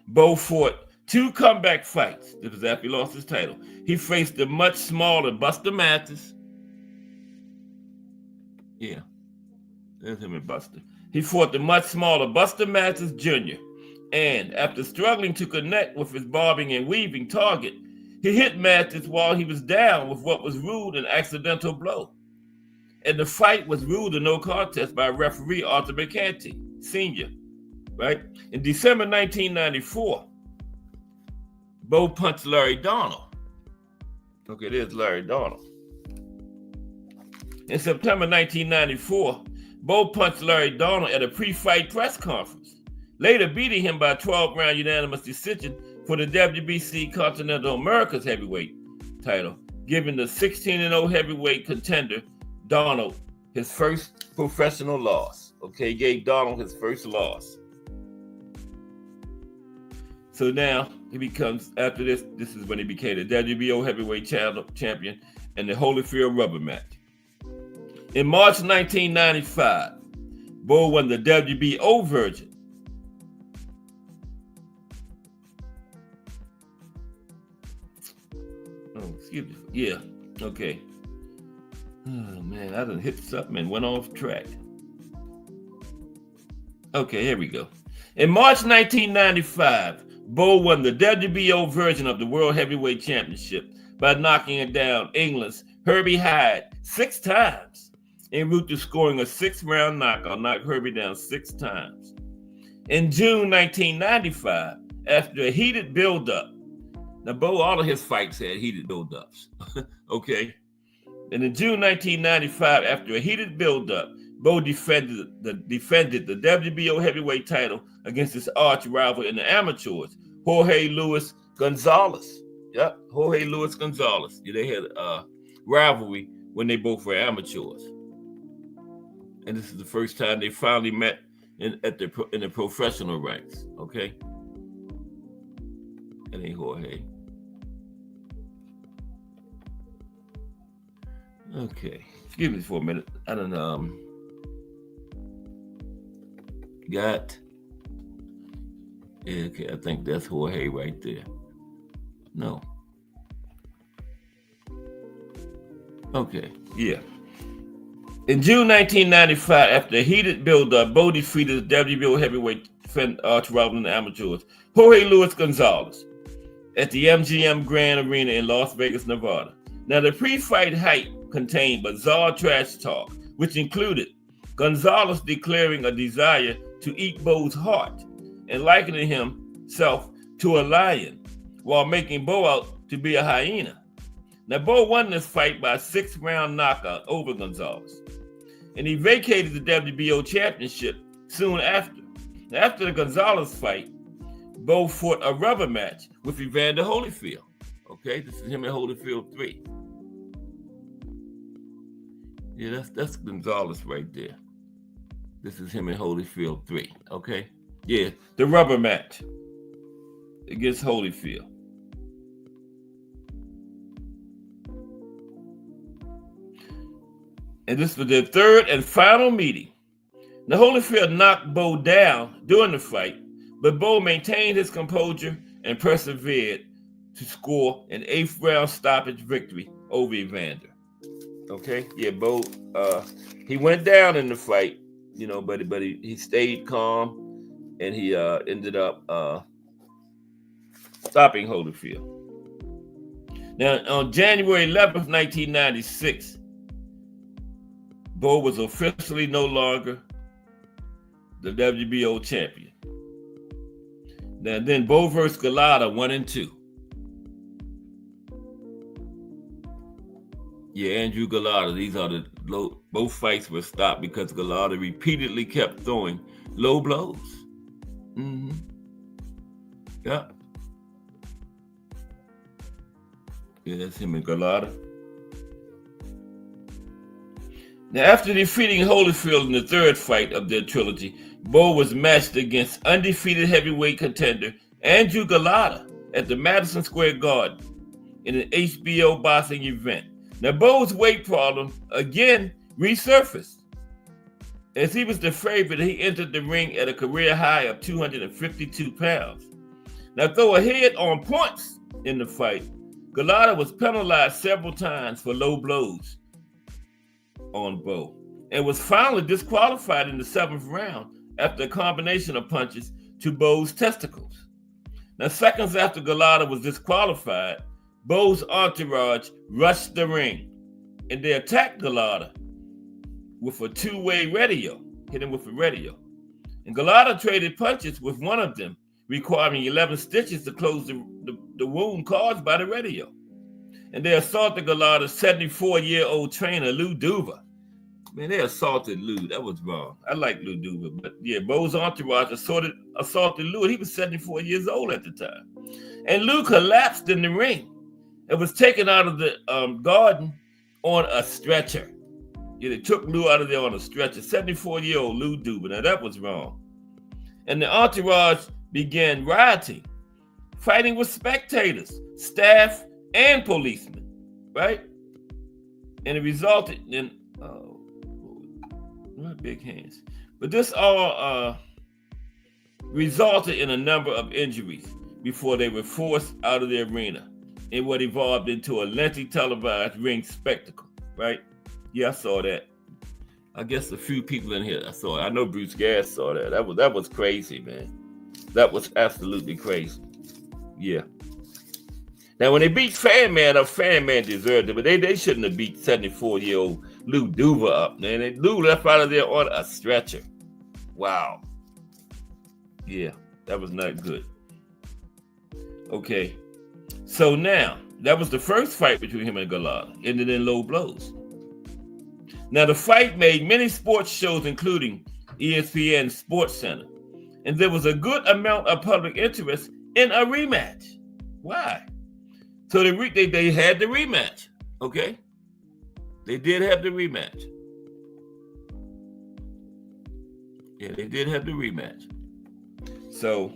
Bowe fought 2 comeback fights. This was after he lost his title. He faced the much smaller Buster Mathis. Yeah, there's him and Buster. He fought the much smaller Buster Mathis Jr. And after struggling to connect with his bobbing and weaving target, he hit Mathis while he was down with what was ruled an accidental blow. And the fight was ruled a no contest by referee Arthur McCanty, Sr., right? In December 1994, Bowe punched Larry Donald. Okay, there's Larry Donald. In September 1994, Bowe punched Larry Donald at a pre-fight press conference, later beating him by a 12-round unanimous decision for the WBC Continental Americas heavyweight title, giving the 16-0 heavyweight contender Donald his first professional loss. Okay, gave Donald his first loss. So now he becomes, after this is when he became the WBO heavyweight champion and the Holyfield rubber match. In March 1995, Bowe won the WBO version. Oh, excuse me. Yeah, okay. Oh man, I done hit something and went off track. Okay, here we go. In March 1995, Bowe won the WBO version of the World Heavyweight Championship by knocking down England's Herbie Hyde 6 times, en route to scoring a 6-round knockout, knocked Herbie down 6 times. In June 1995, after a heated build-up, now Bowe, all of his fights had heated build-ups, okay? And in June 1995, after a heated build-up, Bowe defended the WBO heavyweight title against his arch rival in the amateurs, Jorge Luis Gonzalez. Yep, Jorge Luis Gonzalez. Yeah, they had a rivalry when they both were amateurs. And this is the first time they finally met in the professional ranks, okay? That ain't Jorge. Okay, excuse me for a minute. I don't know. Yeah, okay, I think that's Jorge right there. No. Okay, yeah. In June 1995, after a heated build-up, Bowe defeated the WBO heavyweight arch rival in the amateurs, Jorge Luis Gonzalez, at the MGM Grand Arena in Las Vegas, Nevada. Now, the pre-fight hype contained bizarre trash talk, which included Gonzalez declaring a desire to eat Bowe's heart and likening himself to a lion while making Bowe out to be a hyena. Now, Bowe won this fight by a 6-round knockout over Gonzalez, and he vacated the WBO championship soon after. Now, after the Gonzalez fight, Bowe fought a rubber match with Evander Holyfield. Okay, this is him in Holyfield 3. Yeah, that's Gonzalez right there. This is him in Holyfield 3. Okay, yeah, the rubber match against Holyfield. And this was their third and final meeting. Now, Holyfield knocked Bowe down during the fight, but Bowe maintained his composure and persevered to score an 8th-round stoppage victory over Evander. Okay, yeah, Bowe, he went down in the fight, you know, but he stayed calm, and he ended up stopping Holyfield. Now, on January 11th, 1996, Bowe was officially no longer the WBO champion. Now, then Bowe versus Galata 1 and 2. Yeah, Andrew Galata. These are both fights were stopped because Galata repeatedly kept throwing low blows. Mm-hmm. Yeah. Yeah, that's him and Galata. Now, after defeating Holyfield in the third fight of their trilogy, Bowe was matched against undefeated heavyweight contender Andrew Galata at the Madison Square Garden in an HBO boxing event. Now, Bowe's weight problem again resurfaced. As he was the favorite, he entered the ring at a career high of 252 pounds. Now, though ahead on points in the fight, Galata was penalized several times for low blows on Bowe and was finally disqualified in the 7th round after a combination of punches to Bowe's testicles. Now, seconds after Galata was disqualified, Bowe's entourage rushed the ring and they attacked Galata with a 2-way radio, hit him with a radio. And Galata traded punches with one of them, requiring 11 stitches to close the wound caused by the radio. And they assaulted Galata's 74-year-old trainer, Lou Duva. Man, they assaulted Lou. That was wrong. I like Lou Duva. But yeah, Bowe's entourage assaulted Lou. And he was 74 years old at the time. And Lou collapsed in the ring and was taken out of the garden on a stretcher. Yeah, they took Lou out of there on a stretcher. 74-year-old Lou Duva. Now, that was wrong. And the entourage began rioting, fighting with spectators, staff, and policemen, right? And it resulted in big hands. But this all resulted in a number of injuries before they were forced out of the arena in what evolved into a lengthy televised ring spectacle, right? Yeah, I saw that. I guess a few people in here I saw it. I know Bruce Gass saw that. That was crazy, man. That was absolutely crazy. Yeah. Now, when they beat Fan Man deserved it, but they shouldn't have beat 74-year-old Lou Duva up, man. Lou left out of there on a stretcher. Wow. Yeah, that was not good. Okay. So now, that was the first fight between him and Galata, ended in low blows. Now, the fight made many sports shows, including ESPN Sports Center, and there was a good amount of public interest in a rematch. Why? So they had the rematch, okay? They did have the rematch. Yeah, they did have the rematch. So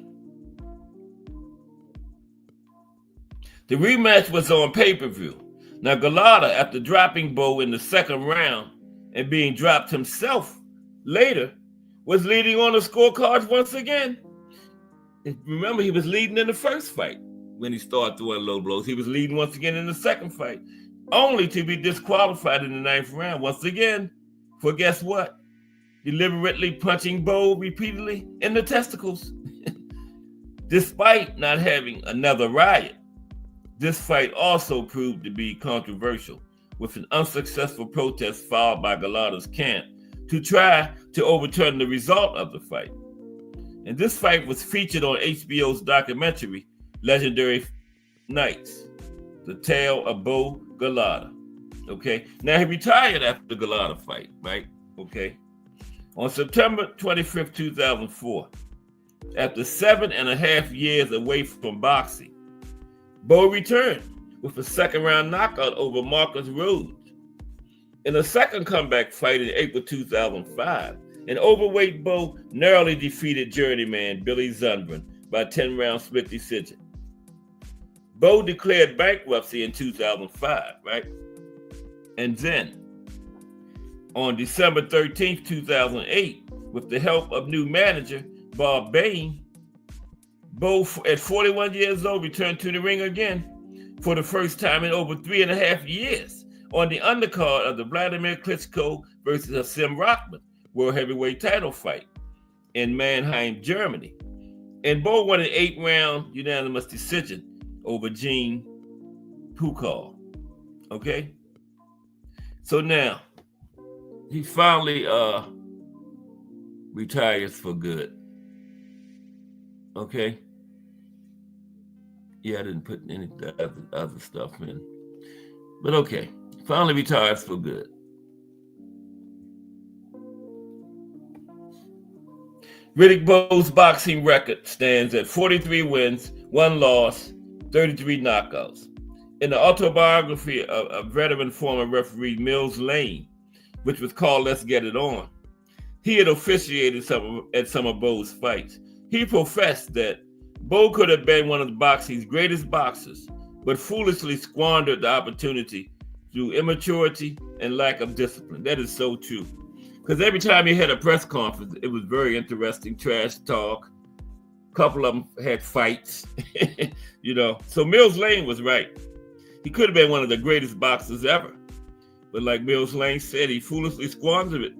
the rematch was on pay-per-view. Now, Galata, after dropping Bowe in the 2nd round and being dropped himself later, was leading on the scorecards once again. And remember, he was leading in the first fight when he started throwing low blows. He was leading once again in the 2nd fight, only to be disqualified in the 9th round once again for guess what? Deliberately punching Bowe repeatedly in the testicles. Despite not having another riot, this fight also proved to be controversial, with an unsuccessful protest filed by Gallardo's camp to try to overturn the result of the fight. And this fight was featured on HBO's documentary, Legendary Nights, The Tale of Bowe Gallardo. Okay, now he retired after the Gallardo fight, right? Okay. On September 25th, 2004, after 7.5 years away from boxing, Bowe returned with a second-round knockout over Marcus Rhodes. In a second comeback fight in April 2005, an overweight Bowe narrowly defeated journeyman Billy Zundgren by 10-round split decision. Bowe declared bankruptcy in 2005, right? And then, on December 13th, 2008, with the help of new manager Bob Bain, Bowe, at 41 years old, returned to the ring again for the first time in over 3.5 years on the undercard of the Vladimir Klitschko versus Hasim Rahman World Heavyweight title fight in Mannheim, Germany. And Bowe won an 8-round unanimous decision over Gene Pukal. Okay? So now, he finally retires for good. Okay? Yeah, I didn't put any other stuff in. But okay, finally retires for good. Riddick Bowe's boxing record stands at 43 wins, 1 loss, 33 knockouts. In the autobiography of veteran former referee Mills Lane, which was called Let's Get It On, he had officiated at some of Bowe's fights. He professed that Bowe could have been one of boxing's greatest boxers, but foolishly squandered the opportunity through immaturity and lack of discipline. That is so true. Because every time he had a press conference, it was very interesting, trash talk. A couple of them had fights, you know. So Mills Lane was right. He could have been one of the greatest boxers ever. But like Mills Lane said, he foolishly squandered it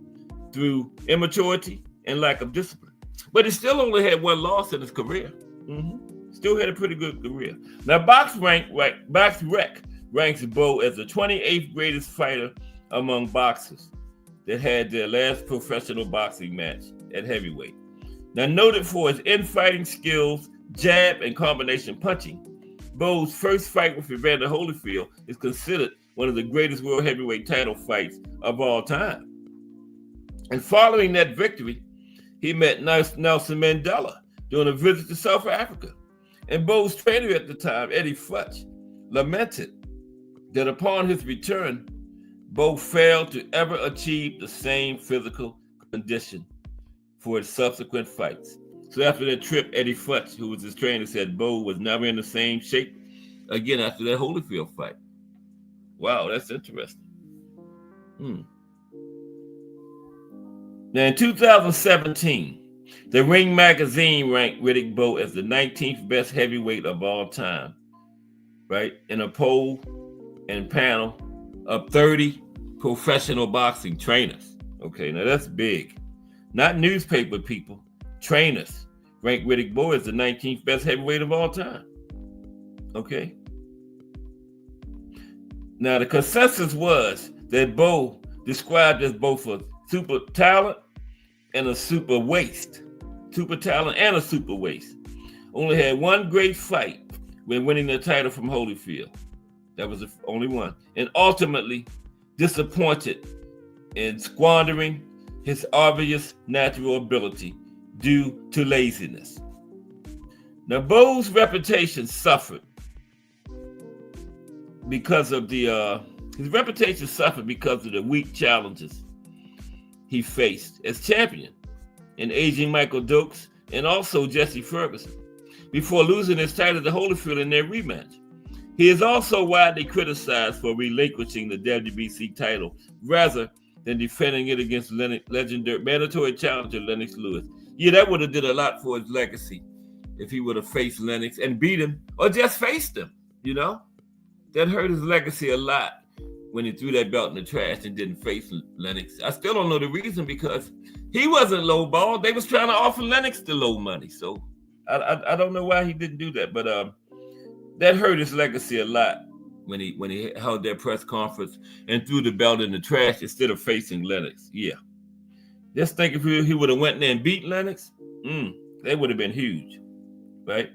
through immaturity and lack of discipline. But he still only had 1 loss in his career. Still had a pretty good career. Now, BoxRec ranks Bowe as the 28th greatest fighter among boxers that had their last professional boxing match at heavyweight. Now, noted for his infighting skills, jab, and combination punching, Bowe's first fight with Evander Holyfield is considered one of the greatest world heavyweight title fights of all time. And following that victory, he met Nelson Mandela during a visit to South Africa. And Bowe's trainer at the time, Eddie Futch, lamented that upon his return, Bowe failed to ever achieve the same physical condition for his subsequent fights. So after that trip, Eddie Futch, who was his trainer, said Bowe was never in the same shape again after that Holyfield fight. Wow, that's interesting. Now in 2017, the Ring magazine ranked Riddick Bowe as the 19th best heavyweight of all time, right? In a poll and panel of 30 professional boxing trainers. Okay, now that's big. Not newspaper people, trainers ranked Riddick Bowe as the 19th best heavyweight of all time. Okay. Now the consensus was that Bowe, described as both a super talent and a super waste. Super talent and a super waste. Only had 1 great fight when winning the title from Holyfield. That was the only one. And ultimately disappointed in squandering his obvious natural ability due to laziness. Now, Bowe's reputation suffered because of the weak challenges he faced as champion in aging Michael Dokes and also Jesse Ferguson before losing his title to Holyfield in their rematch. He is also widely criticized for relinquishing the WBC title rather than defending it against legendary mandatory challenger Lennox Lewis. Yeah, that would have did a lot for his legacy if he would have faced Lennox and beat him or just faced him, you know? That hurt his legacy a lot. when he threw that belt in the trash and didn't face Lennox. I still don't know the reason, because he wasn't lowball. They was trying to offer Lennox the low money. So I don't know why he didn't do that. But that hurt his legacy a lot when he held that press conference and threw the belt in the trash instead of facing Lennox. Yeah. Just think if he would have went there and beat Lennox, that would have been huge, right?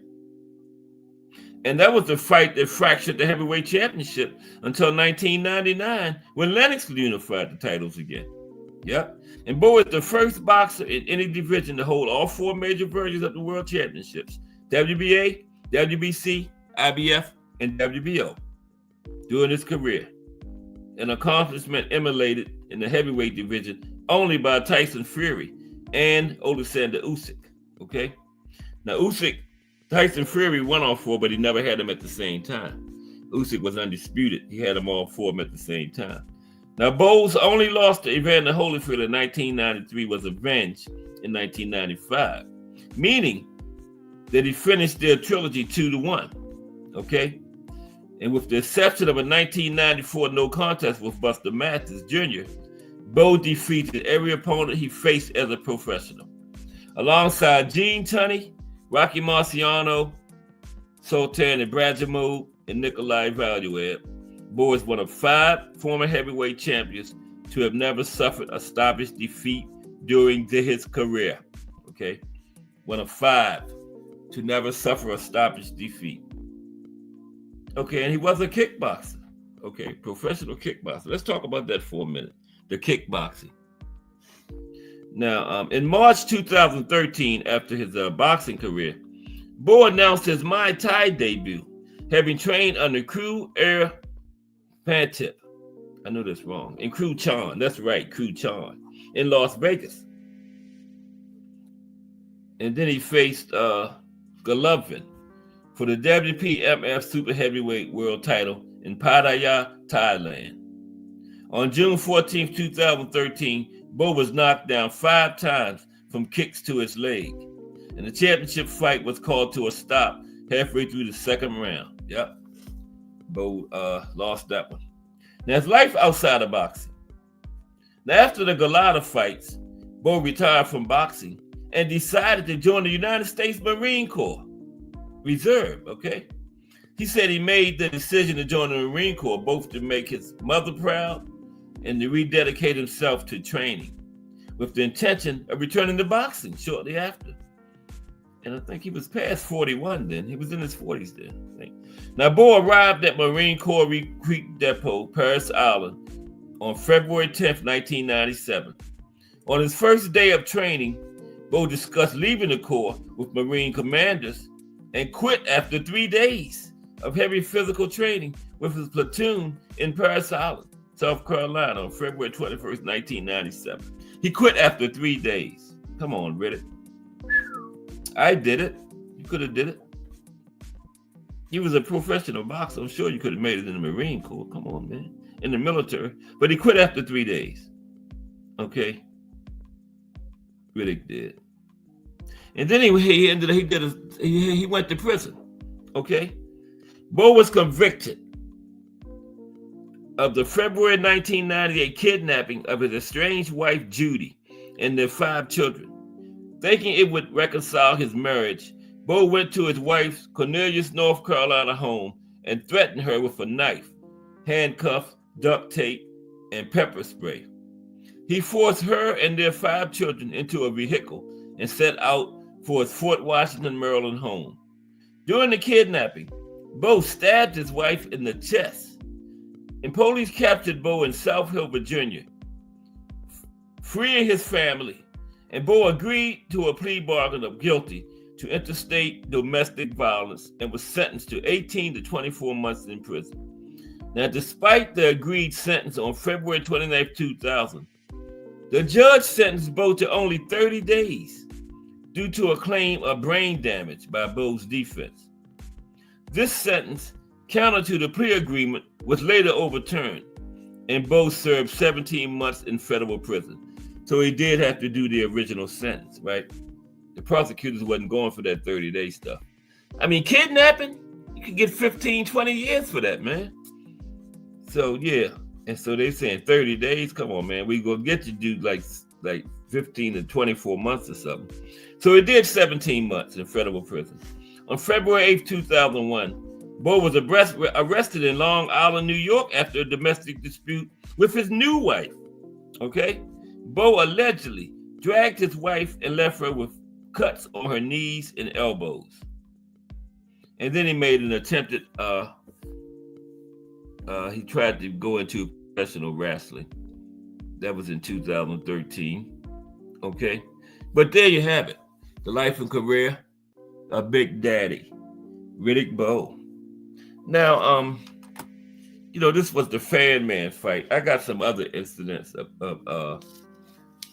And that was the fight that fractured the heavyweight championship until 1999, when Lennox unified the titles again. Yep. And Bowe is the first boxer in any division to hold all 4 major versions of the world championships: WBA, WBC, IBF, and WBO during his career. An accomplishment emulated in the heavyweight division only by Tyson Fury and Alexander Usyk. Okay? Now, Tyson Fury won all 4, but he never had them at the same time. Usyk was undisputed. He had them all 4 at the same time. Now, Bowe's only loss to Evander Holyfield in 1993 was avenged in 1995, meaning that he finished their trilogy 2-1. Okay? And with the exception of a 1994 no contest with Buster Mathis Jr., Bowe defeated every opponent he faced as a professional. Alongside Gene Tunney, Rocky Marciano, Sultan Ibrahimov, and Nikolai Valuev, Bowe is one of 5 former heavyweight champions to have never suffered a stoppage defeat during his career. Okay? One of 5 to never suffer a stoppage defeat. Okay, and he was a kickboxer. Okay, professional kickboxer. Let's talk about that for a minute. The kickboxing. Now, in March 2013, after his boxing career, Bowe announced his Muay Thai debut, having trained under Crew Air Pantip. I know that's wrong. And Crew Chan. That's right, Crew Chan. In Las Vegas. And then he faced Golovkin for the WPMF Super Heavyweight World Title in Pattaya, Thailand. On June 14, 2013, Bowe was knocked down 5 times from kicks to his leg, and the championship fight was called to a stop halfway through the 2nd round. Yep, Bowe lost that one. Now, his life outside of boxing. Now, after the Galata fights, Bowe retired from boxing and decided to join the United States Marine Corps Reserve, okay? He said he made the decision to join the Marine Corps both to make his mother proud and to rededicate himself to training, with the intention of returning to boxing shortly after. And I think he was past 41 then. He was in his 40s then, I think. Now, Bowe arrived at Marine Corps Recruit Depot, Paris Island, on February 10th, 1997. On his first day of training, Bowe discussed leaving the Corps with Marine commanders and quit after 3 days of heavy physical training with his platoon in Paris Island, South Carolina, on February 21st, 1997. He quit after 3 days. Come on, Riddick. I did it. You could have did it. He was a professional boxer. I'm sure you could have made it in the Marine Corps. Come on, man. In the military. But he quit after 3 days. Okay? Riddick did. And then he went to prison. Okay? Bowe was convicted of the February 1998 kidnapping of his estranged wife, Judy, and their 5 children. Thinking it would reconcile his marriage, Bowe went to his wife's Cornelius, North Carolina home and threatened her with a knife, handcuffs, duct tape, and pepper spray. He forced her and their 5 children into a vehicle and set out for his Fort Washington, Maryland home. During the kidnapping, Bowe stabbed his wife in the chest, and police captured Bowe in South Hill, Virginia, freeing his family. And Bowe agreed to a plea bargain of guilty to interstate domestic violence and was sentenced to 18 to 24 months in prison. Now, despite the agreed sentence on February 29, 2000, the judge sentenced Bowe to only 30 days due to a claim of brain damage by Bowe's defense. This sentence, counter to the plea agreement, was later overturned, and Bowe served 17 months in federal prison. So he did have to do the original sentence, right? The prosecutors wasn't going for that 30-day stuff. I mean, kidnapping, you could get 15, 20 years for that, man. So, yeah, And so they saying 30 days. Come on, man. We gonna get you do like 15 to 24 months or something. So he did 17 months in federal prison. On February 8th, 2001, Bowe was arrested in Long Island, New York after a domestic dispute with his new wife. Okay? Bowe allegedly dragged his wife and left her with cuts on her knees and elbows. And then he made an attempted, he tried to go into professional wrestling. That was in 2013. Okay? But there you have it. The life and career of Big Daddy, Riddick Bowe. Now, this was the Fan Man fight. I got some other incidents of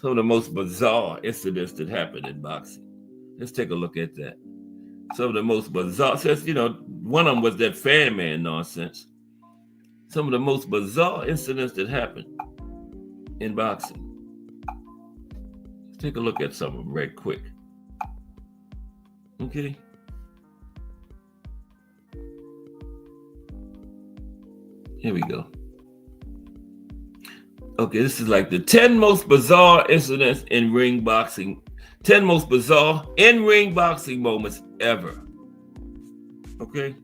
some of the most bizarre incidents that happened in boxing. Let's take a look at that. Some of the most bizarre, since, one of them was that Fan Man nonsense. Some of the most bizarre incidents that happened in boxing. Let's take a look at some of them right quick. Okay. Here we go. Okay, this is like the 10 most bizarre incidents in ring boxing. 10 most bizarre in-ring boxing moments ever. Okay?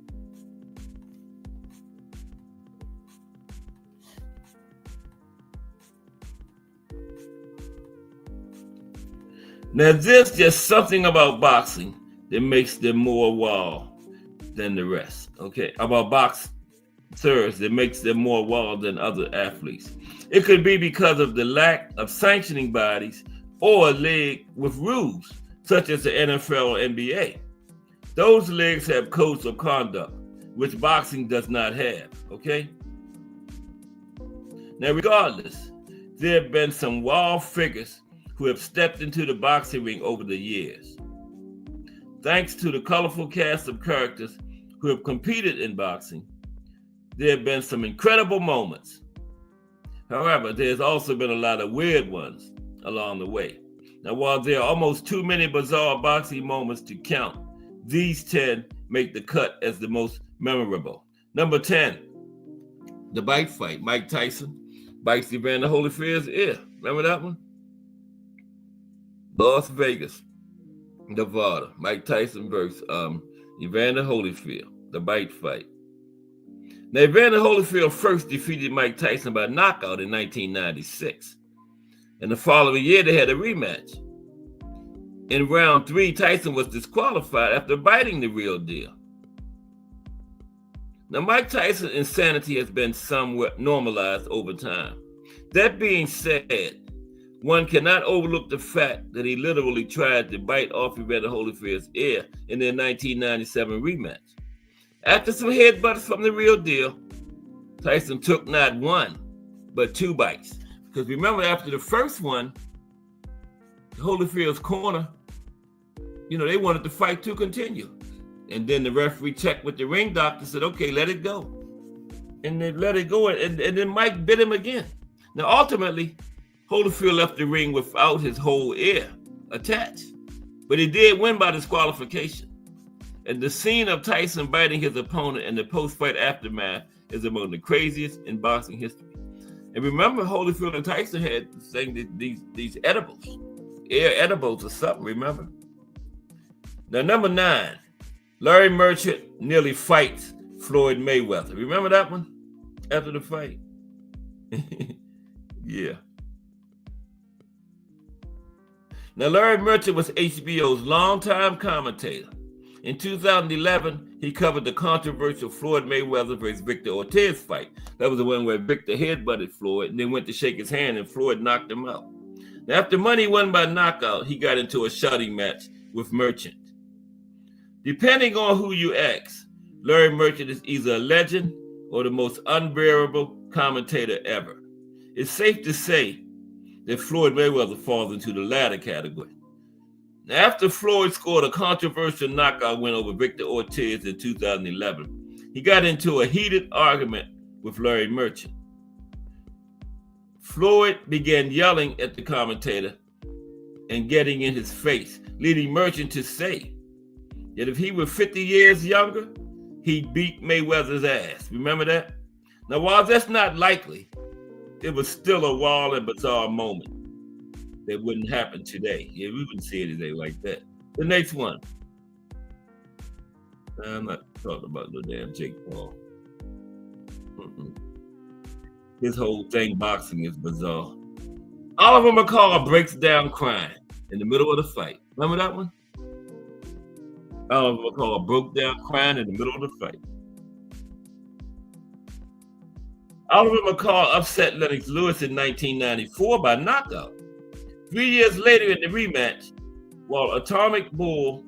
Now, there's just something about boxing that makes them more wild than the rest. Okay? About boxers that makes them more wild than other athletes. It could be because of the lack of sanctioning bodies or a league with rules, such as the NFL or NBA. Those leagues have codes of conduct, which boxing does not have, okay? Now, regardless, there have been some wild figures who have stepped into the boxing ring over the years. Thanks to the colorful cast of characters who have competed in boxing, there have been some incredible moments. However, there's also been a lot of weird ones along the way. Now, while there are almost too many bizarre boxing moments to count, these 10 make the cut as the most memorable. Number 10, the bite fight. Mike Tyson bites Evander Holyfield's ear. Remember that one? Las Vegas, Nevada. Mike Tyson versus Evander Holyfield, the bite fight. Now, Evander Holyfield first defeated Mike Tyson by knockout in 1996. And the following year, they had a rematch. In round 3, Tyson was disqualified after biting the real deal. Now, Mike Tyson's insanity has been somewhat normalized over time. That being said, one cannot overlook the fact that he literally tried to bite off Evander Holyfield's ear in their 1997 rematch. After some headbutts from the real deal, Tyson took not one, but 2 bites. Because remember, after the first one, Holyfield's corner, they wanted the fight to continue. And then the referee checked with the ring doctor, said, okay, let it go. And they let it go, and then Mike bit him again. Now, ultimately, Holyfield left the ring without his whole ear attached. But he did win by disqualification. And the scene of Tyson biting his opponent in the post-fight aftermath is among the craziest in boxing history. And remember, Holyfield and Tyson had saying these edibles, air edibles or something, remember? Now, number 9, Larry Merchant nearly fights Floyd Mayweather. Remember that one? After the fight? Yeah. Now, Larry Merchant was HBO's longtime commentator. In 2011, he covered the controversial Floyd Mayweather versus Victor Ortiz fight. That was the one where Victor headbutted Floyd and then went to shake his hand and Floyd knocked him out. Now, after Money won by knockout, he got into a shouting match with Merchant. Depending on who you ask, Larry Merchant is either a legend or the most unbearable commentator ever. It's safe to say that Floyd Mayweather falls into the latter category. After Floyd scored a controversial knockout win over Victor Ortiz in 2011, he got into a heated argument with Larry Merchant. Floyd began yelling at the commentator and getting in his face, leading Merchant to say that if he were 50 years younger, he'd beat Mayweather's ass. Remember that? Now, while that's not likely, it was still a wild and bizarre moment that wouldn't happen today. Yeah, we wouldn't see it today like that. The next one. I'm not talking about no damn Jake Paul. His whole thing, boxing, is bizarre. Oliver McCall breaks down crying in the middle of the fight. Remember that one? Oliver McCall broke down crying in the middle of the fight. Oliver McCall upset Lennox Lewis in 1994 by knockout. 3 years later in the rematch, while Atomic Bull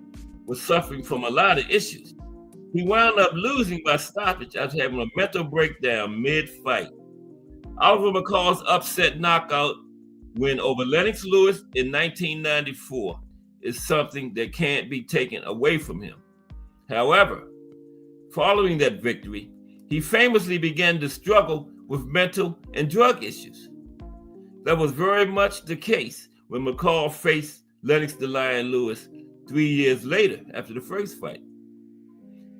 was suffering from a lot of issues, he wound up losing by stoppage after having a mental breakdown mid-fight. Oliver McCall's upset knockout win over Lennox Lewis in 1994 is something that can't be taken away from him. However, following that victory, he famously began to struggle with mental and drug issues. That was very much the case when McCall faced Lennox the Lion Lewis 3 years later after the first fight.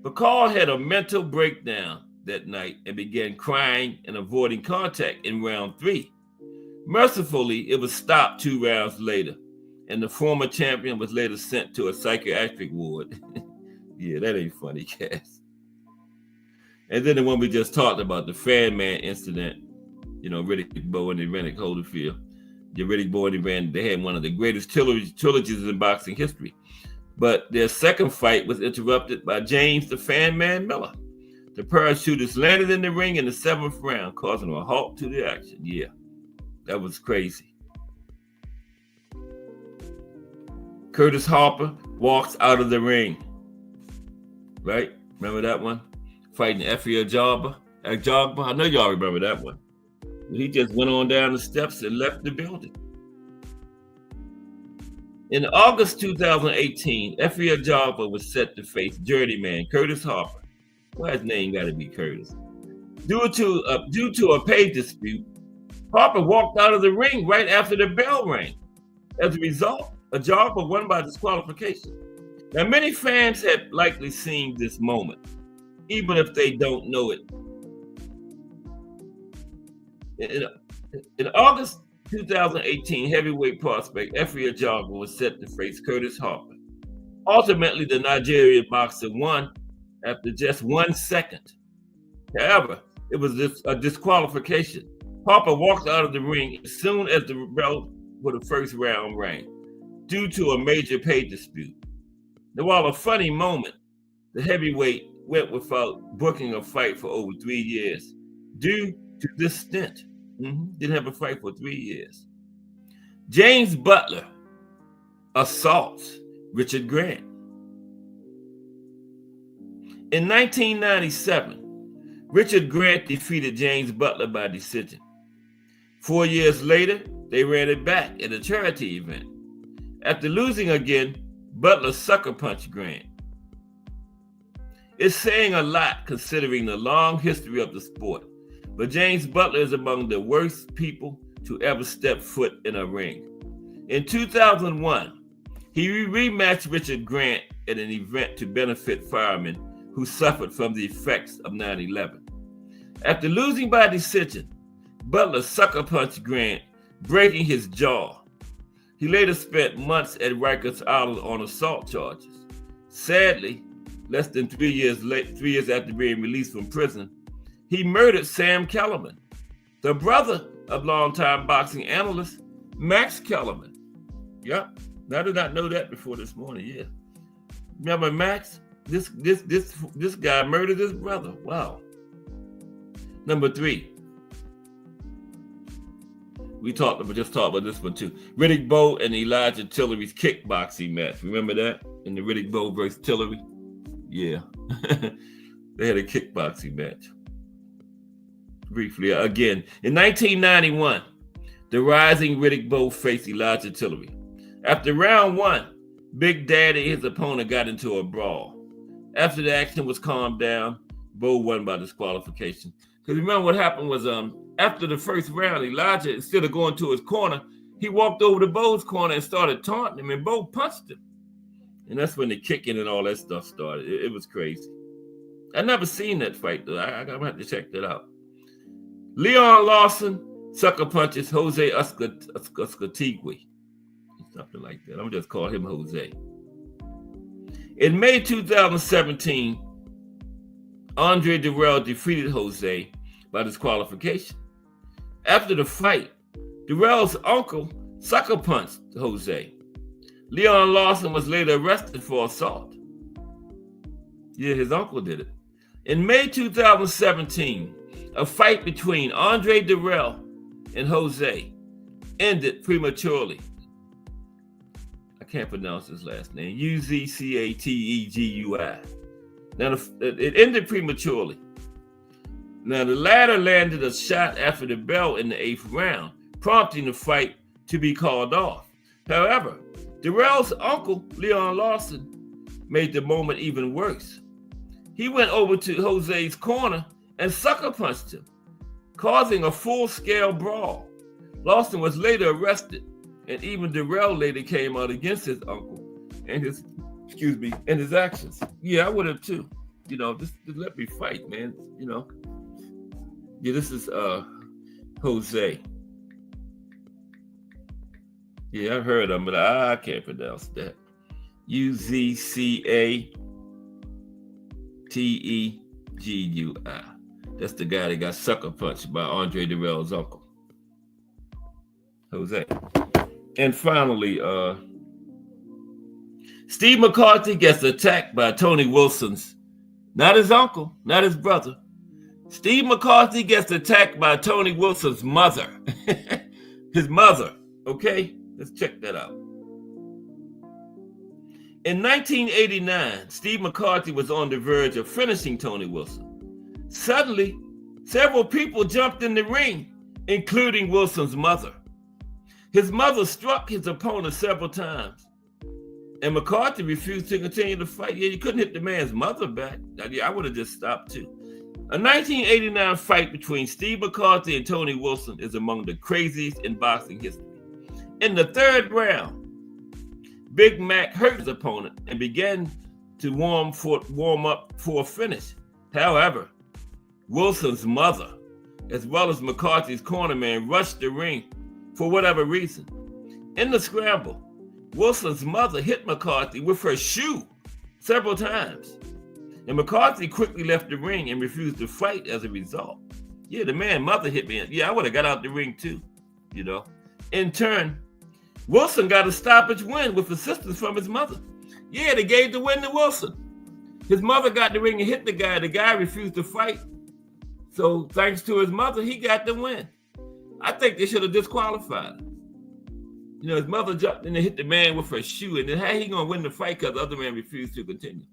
McCall had a mental breakdown that night and began crying and avoiding contact in round 3. Mercifully, it was stopped 2 rounds later, and the former champion was later sent to a psychiatric ward. Yeah, that ain't funny, Cass. And then the one we just talked about, the Fan Man incident, Riddick Bowe and Riddick Holyfield. The Riddick Bowe and they had one of the greatest trilogies in boxing history. But their second fight was interrupted by James the Fan Man Miller. The parachutist landed in the ring in the 7th round, causing a halt to the action. Yeah, that was crazy. Curtis Harper walks out of the ring. Right? Remember that one? Fighting Effie Ajagba. I know y'all remember that one. He just went on down the steps and left the building. In August 2018, Effie Ajagba was set to face journeyman Curtis Harper. Why his name got to be Curtis? Due to a pay dispute, Harper walked out of the ring right after the bell rang. As a result, Ajagba won by disqualification. Now, many fans had likely seen this moment, even if they don't know it. In August 2018, heavyweight prospect Effie Ajagba was set to face Curtis Harper. Ultimately, the Nigerian boxer won after just 1 second. However, it was a disqualification. Harper walked out of the ring as soon as the bell for the first round rang, due to a major pay dispute. Now, while a funny moment, the heavyweight went without booking a fight for over 3 years due to this stint. Didn't have a fight for 3 years. James Butler assaults Richard Grant. In 1997, Richard Grant defeated James Butler by decision. 4 years later, they ran it back at a charity event. After losing again, Butler sucker punched Grant. It's saying a lot considering the long history of the sport, but James Butler is among the worst people to ever step foot in a ring. In 2001, he rematched Richard Grant at an event to benefit firemen who suffered from the effects of 9/11. After losing by decision, Butler sucker punched Grant, breaking his jaw. He later spent months at Rikers Island on assault charges. Sadly, less than 3 years after being released from prison, he murdered Sam Kellerman, the brother of longtime boxing analyst Max Kellerman. Yep, I did not know that before this morning. Yeah, remember Max? This guy murdered his brother. Wow. Number 3. We just talked about this one too. Riddick Bowe and Elijah Tillery's kickboxing match. Remember that? In the Riddick Bowe versus Tillery? Yeah. They had a kickboxing match. Briefly, again. In 1991, the rising Riddick Bowe faced Elijah Tillery. After round 1, Big Daddy and his opponent got into a brawl. After the action was calmed down, Bowe won by disqualification. Because remember what happened was after the first round, Elijah, instead of going to his corner, he walked over to Bowe's corner and started taunting him, and Bowe punched him. And that's when the kicking and all that stuff started. It was crazy. I never seen that fight, though. I'm going to have to check that out. Leon Lawson sucker punches Jose Uscategui. Something like that. I'm just calling him Jose. In May 2017, Andre Dirrell defeated Jose by disqualification. After the fight, Dirrell's uncle sucker punched Jose. Leon Lawson was later arrested for assault. Yeah, his uncle did it. In May 2017, a fight between Andre Dirrell and Jose ended prematurely. I can't pronounce his last name. Uzcategui. Now, it ended prematurely. Now, the latter landed a shot after the bell in the 8th round, prompting the fight to be called off. However, Dirrell's uncle, Leon Lawson, made the moment even worse. He went over to Jose's corner and sucker punched him, causing a full-scale brawl. Lawson was later arrested, and even Dirrell later came out against his uncle and his actions. Yeah, I would have too. Just let me fight, man. Yeah, this is Jose. Yeah, I heard him, but I can't pronounce that. Uzcategui. That's the guy that got sucker punched by Andre Dirrell's uncle, Jose. And finally, Steve McCarthy gets attacked by Tony Wilson's, not his uncle, not his brother. Steve McCarthy gets attacked by Tony Wilson's mother. His mother, okay? Let's check that out. In 1989, Steve McCarthy was on the verge of finishing Tony Wilson. Suddenly, several people jumped in the ring, including Wilson's mother. His mother struck his opponent several times, and McCarthy refused to continue the fight. Yeah, you couldn't hit the man's mother back. I would have just stopped too. A 1989 fight between Steve McCarthy and Tony Wilson is among the craziest in boxing history. In the 3rd round, Big Mac hurt his opponent and began to warm up for a finish. However, Wilson's mother, as well as McCarthy's cornerman, rushed the ring for whatever reason. In the scramble, Wilson's mother hit McCarthy with her shoe several times, and McCarthy quickly left the ring and refused to fight as a result. Yeah, the man's mother hit me. Yeah, I would have got out the ring too, In turn, Wilson got a stoppage win with assistance from his mother. Yeah, they gave the win to Wilson. His mother got the ring and hit the guy. The guy refused to fight. So thanks to his mother, he got the win. I think they should have disqualified him. His mother jumped in and hit the man with her shoe. And then how he going to win the fight because the other man refused to continue?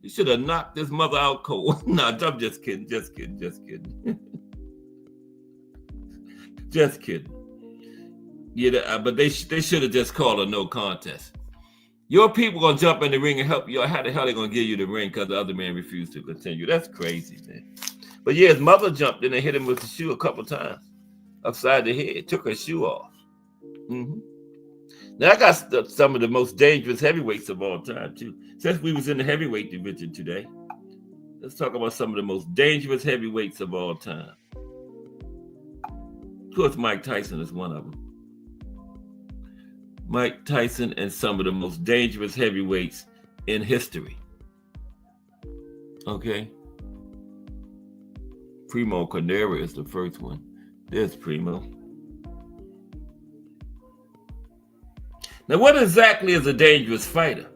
He should have knocked his mother out cold. No, I'm just kidding. Just kidding. Just kidding. Yeah, but they should have just called a no contest. Your people gonna jump in the ring and help you. How the hell they gonna give you the ring because the other man refused to continue? That's crazy, man. But yeah, his mother jumped in and hit him with the shoe a couple times upside the head, took her shoe off. Mm-hmm. Now I got some of the most dangerous heavyweights of all time too. Since we was in the heavyweight division today, let's talk about some of the most dangerous heavyweights of all time. Of course, Mike Tyson is one of them. Mike Tyson and some of the most dangerous heavyweights in history. Okay. Primo Carnera is the first one. There's Primo. Now, what exactly is a dangerous fighter?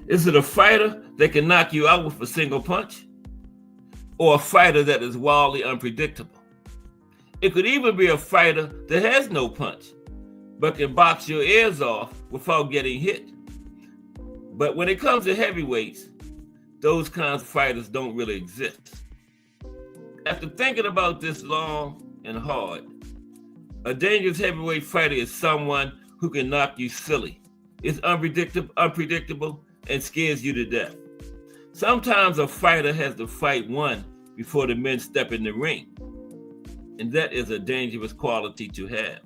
Is it a fighter that can knock you out with a single punch? Or a fighter that is wildly unpredictable? It could even be a fighter that has no punch, but can box your ears off without getting hit. But when it comes to heavyweights, those kinds of fighters don't really exist. After thinking about this long and hard, a dangerous heavyweight fighter is someone who can knock you silly, is unpredictable, and scares you to death. Sometimes a fighter has the fight won before the men step in the ring, and that is a dangerous quality to have.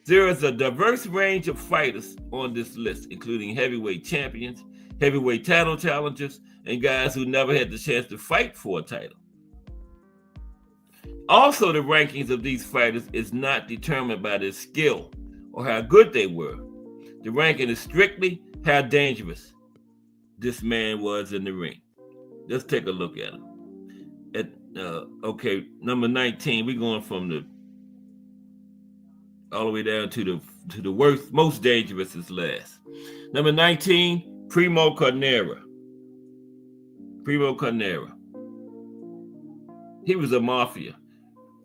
There is a diverse range of fighters on this list, including heavyweight champions, heavyweight title challengers, and guys who never had the chance to fight for a title. Also, the rankings of these fighters is not determined by their skill or how good they were. The ranking is strictly how dangerous this man was in the ring. Let's take a look at him. Okay, number 19. We're going from all the way down to the worst, most dangerous is last. Number 19, Primo Carnera. Primo Carnera. He was a mafia.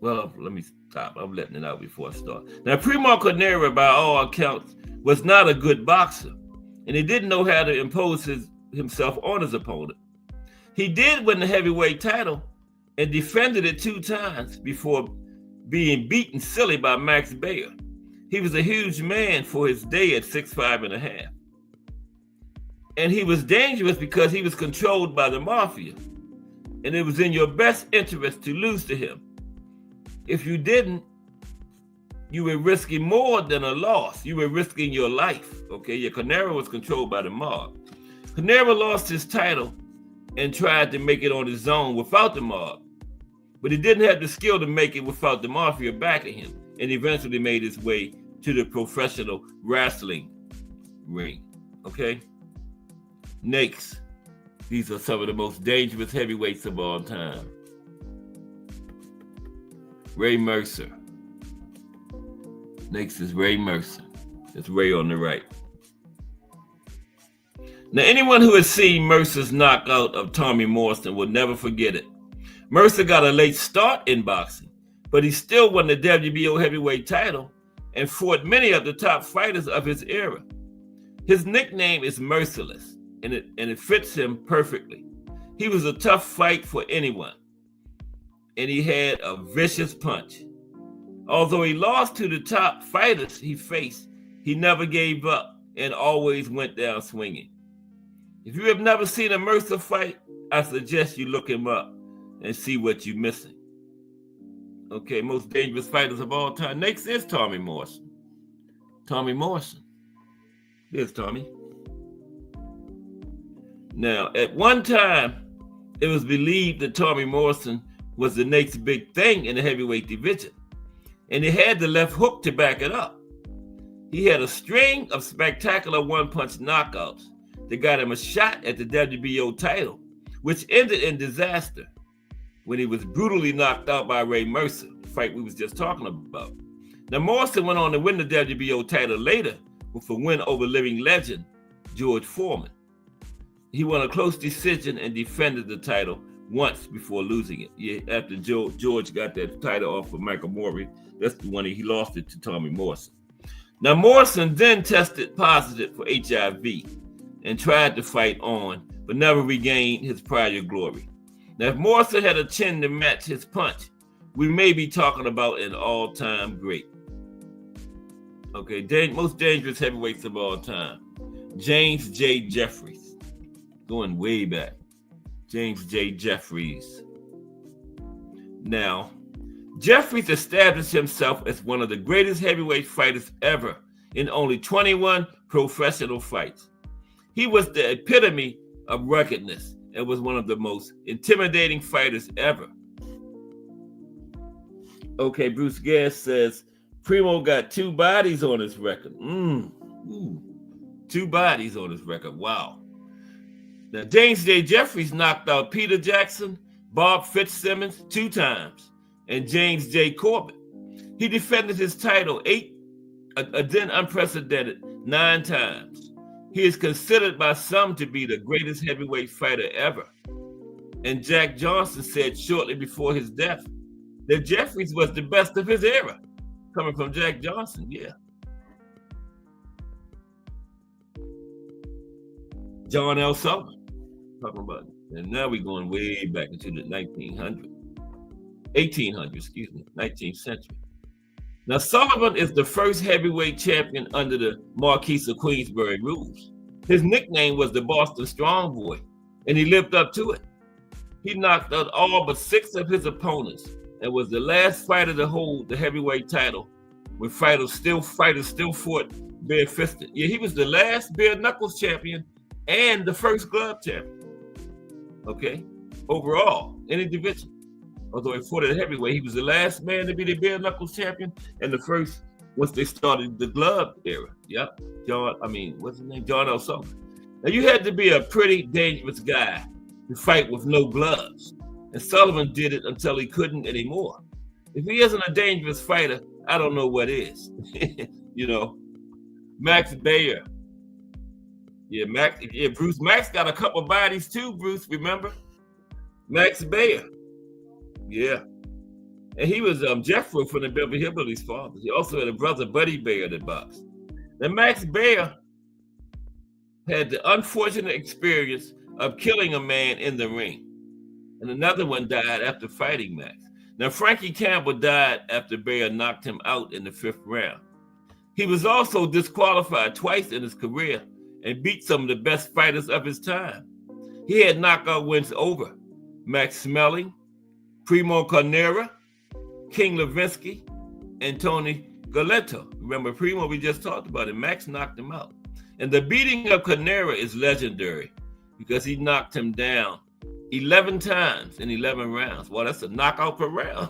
Well, let me stop. I'm letting it out before I start. Now, Primo Carnera, by all accounts, was not a good boxer, and he didn't know how to impose himself on his opponent. He did win the heavyweight title and defended it 2 times before being beaten silly by Max Baer. He was a huge man for his day at 6'5.5". And he was dangerous because he was controlled by the mafia. And it was in your best interest to lose to him. If you didn't, you were risking more than a loss. You were risking your life. Okay, yeah, Carnera was controlled by the mob. Carnera lost his title and tried to make it on his own without the mob. But he didn't have the skill to make it without the mafia backing him, and eventually made his way to the professional wrestling ring. Okay? Next, these are some of the most dangerous heavyweights of all time. Ray Mercer. Next is Ray Mercer. It's Ray on the right. Now, anyone who has seen Mercer's knockout of Tommy Morrison will never forget it. Mercer got a late start in boxing, but he still won the WBO heavyweight title and fought many of the top fighters of his era. His nickname is Merciless, and it fits him perfectly. He was a tough fight for anyone, and he had a vicious punch. Although he lost to the top fighters he faced, he never gave up and always went down swinging. If you have never seen a Mercer fight, I suggest you look him up and see what you're missing. Okay, most dangerous fighters of all time. Next is Tommy Morrison. Tommy Morrison. There's Tommy. Now, at one time, it was believed that Tommy Morrison was the next big thing in the heavyweight division, and he had the left hook to back it up. He had a string of spectacular one-punch knockouts that got him a shot at the WBO title, which ended in disaster when he was brutally knocked out by Ray Mercer, the fight we was just talking about. Now, Morrison went on to win the WBO title later with a win over living legend George Foreman. He won a close decision and defended the title once before losing it. Yeah, after George got that title off of Michael Morey, that's the one he lost it to Tommy Morrison. Now, Morrison then tested positive for HIV and tried to fight on, but never regained his prior glory. Now, if Morrison had a chin to match his punch, we may be talking about an all-time great. Okay, most dangerous heavyweights of all time. James J. Jeffries, going way back. James J. Jeffries. Now, Jeffries established himself as one of the greatest heavyweight fighters ever in only 21 professional fights. He was the epitome of ruggedness and was one of the most intimidating fighters ever. Okay, Bruce Gass says, Primo got 2 bodies on his record. 2 bodies on his record. Wow. Now, James J. Jeffries knocked out Peter Jackson, Bob Fitzsimmons 2 times, and James J. Corbett. He defended his title a then unprecedented 9 times. He is considered by some to be the greatest heavyweight fighter ever. And Jack Johnson said shortly before his death that Jeffries was the best of his era. Coming from Jack Johnson, yeah. John L. Sullivan, talking about it. And now we're going way back into the 19th century. Now, Sullivan is the first heavyweight champion under the Marquis of Queensberry rules. His nickname was the Boston Strong Boy, and he lived up to it. He knocked out all but 6 of his opponents and was the last fighter to hold the heavyweight title when fighters still fought bare-fisted. Yeah, he was the last bare knuckles champion and the first glove champion. Okay, overall, in a division. Although he fought at heavyweight, he was the last man to be the bare knuckles champion and the first once they started the glove era. Yep. What's his name? John L. Sullivan. Now you had to be a pretty dangerous guy to fight with no gloves. And Sullivan did it until he couldn't anymore. If he isn't a dangerous fighter, I don't know what is. Max Baer. Bruce. Max got a couple bodies too, Bruce, remember? Max Baer. Yeah. And he was Jethro from the Beverly Hillbillies' father. He also had a brother, Buddy Baer, that boxed. Now, Max Baer had the unfortunate experience of killing a man in the ring. And another one died after fighting Max. Now, Frankie Campbell died after Baer knocked him out in the 5th round. He was also disqualified twice in his career and beat some of the best fighters of his time. He had knockout wins over Max Smelling, Primo Carnera, King Levinsky, and Tony Galento. Remember Primo, we just talked about it. Max knocked him out. And the beating of Carnera is legendary because he knocked him down 11 times in 11 rounds. Well, that's a knockout per round.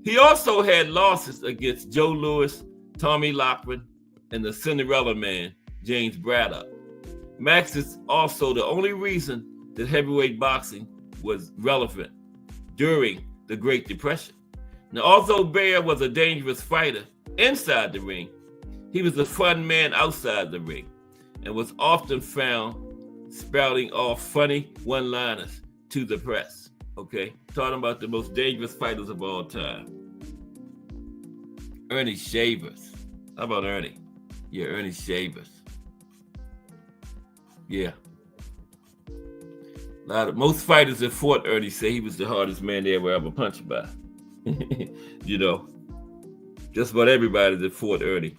He also had losses against Joe Louis, Tommy Loughran, and the Cinderella Man, James Braddock. Max is also the only reason that heavyweight boxing was relevant during the Great Depression. Now, although Baer was a dangerous fighter inside the ring, he was a fun man outside the ring and was often found spouting off funny one-liners to the press. Okay, talking about the most dangerous fighters of all time. Ernie Shavers. How about Ernie? Yeah, Ernie Shavers. Yeah. Most fighters that fought Ernie say he was the hardest man they ever punched by. Just about everybody that fought Ernie.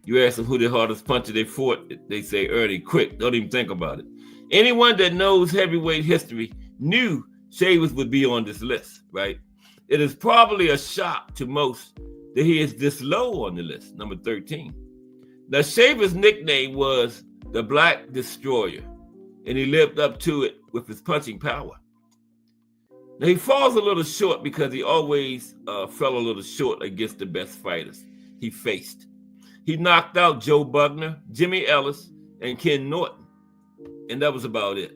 You ask them who the hardest puncher they fought, they say Ernie. Quick, don't even think about it. Anyone that knows heavyweight history knew Shavers would be on this list, right? It is probably a shock to most that he is this low on the list, number 13. Now, Shavers' nickname was the Black Destroyer, and he lived up to it with his punching power. Now, he falls a little short because he always fell a little short against the best fighters he faced. He knocked out Joe Bugner, Jimmy Ellis, and Ken Norton, and that was about it.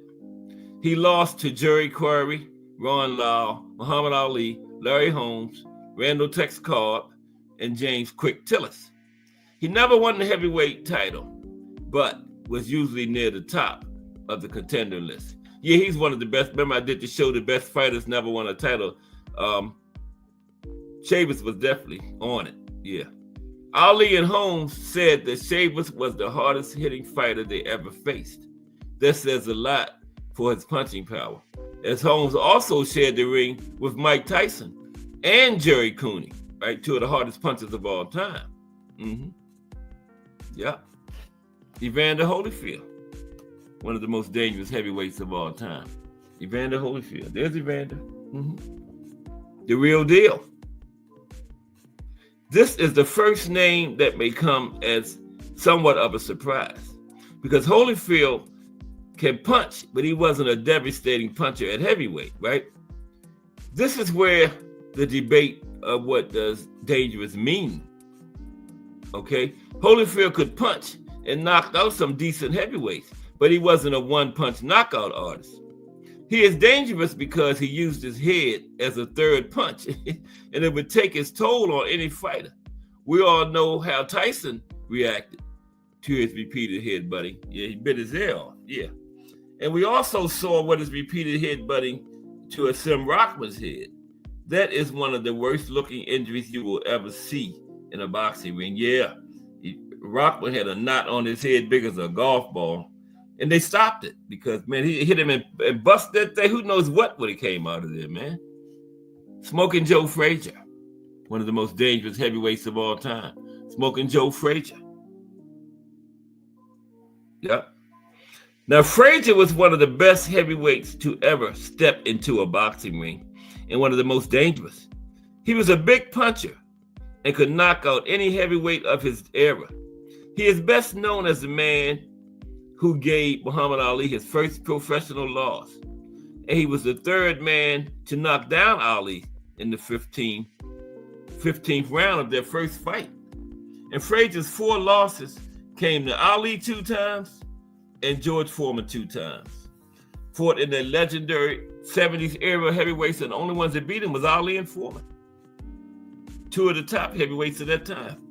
He lost to Jerry Quarry, Ron Lyle, Muhammad Ali, Larry Holmes, Randall Tex Cobb, and James Quick Tillis. He never won the heavyweight title, but was usually near the top of the contender list. Yeah, he's one of the best. Remember, I did the show, The Best Fighters Never Won a Title. Shavers was definitely on it. Yeah. Ali and Holmes said that Shavers was the hardest hitting fighter they ever faced. That says a lot for his punching power, as Holmes also shared the ring with Mike Tyson and Jerry Cooney, right? Two of the hardest punchers of all time. Yeah. Evander Holyfield, one of the most dangerous heavyweights of all time. Evander Holyfield. There's Evander. The real deal. This is the first name that may come as somewhat of a surprise because Holyfield can punch, but he wasn't a devastating puncher at heavyweight, right? This is where the debate of what does dangerous mean, okay? Holyfield could punch and knocked out some decent heavyweights, but he wasn't a one-punch knockout artist. He is dangerous because he used his head as a third punch, and it would take its toll on any fighter. We all know how Tyson reacted to his repeated headbutting. Yeah, he bit his ear off. Yeah. And we also saw what his repeated headbutting to Asim Rockman's head. That is one of the worst looking injuries you will ever see in a boxing ring. Yeah, Rockman had a knot on his head big as a golf ball. And they stopped it because, man, he hit him and bust that thing. Who knows what would have came out of there, man? Smoking Joe Frazier, one of the most dangerous heavyweights of all time. Smoking Joe Frazier. Yep. Now, Frazier was one of the best heavyweights to ever step into a boxing ring and one of the most dangerous. He was a big puncher and could knock out any heavyweight of his era. He is best known as the man who gave Muhammad Ali his first professional loss. And he was the third man to knock down Ali in the 15th round of their first fight. And Frazier's 4 losses came to Ali 2 times and George Foreman 2 times. Fought in the legendary 70s era heavyweights, and the only ones that beat him was Ali and Foreman. 2 of the top heavyweights at that time.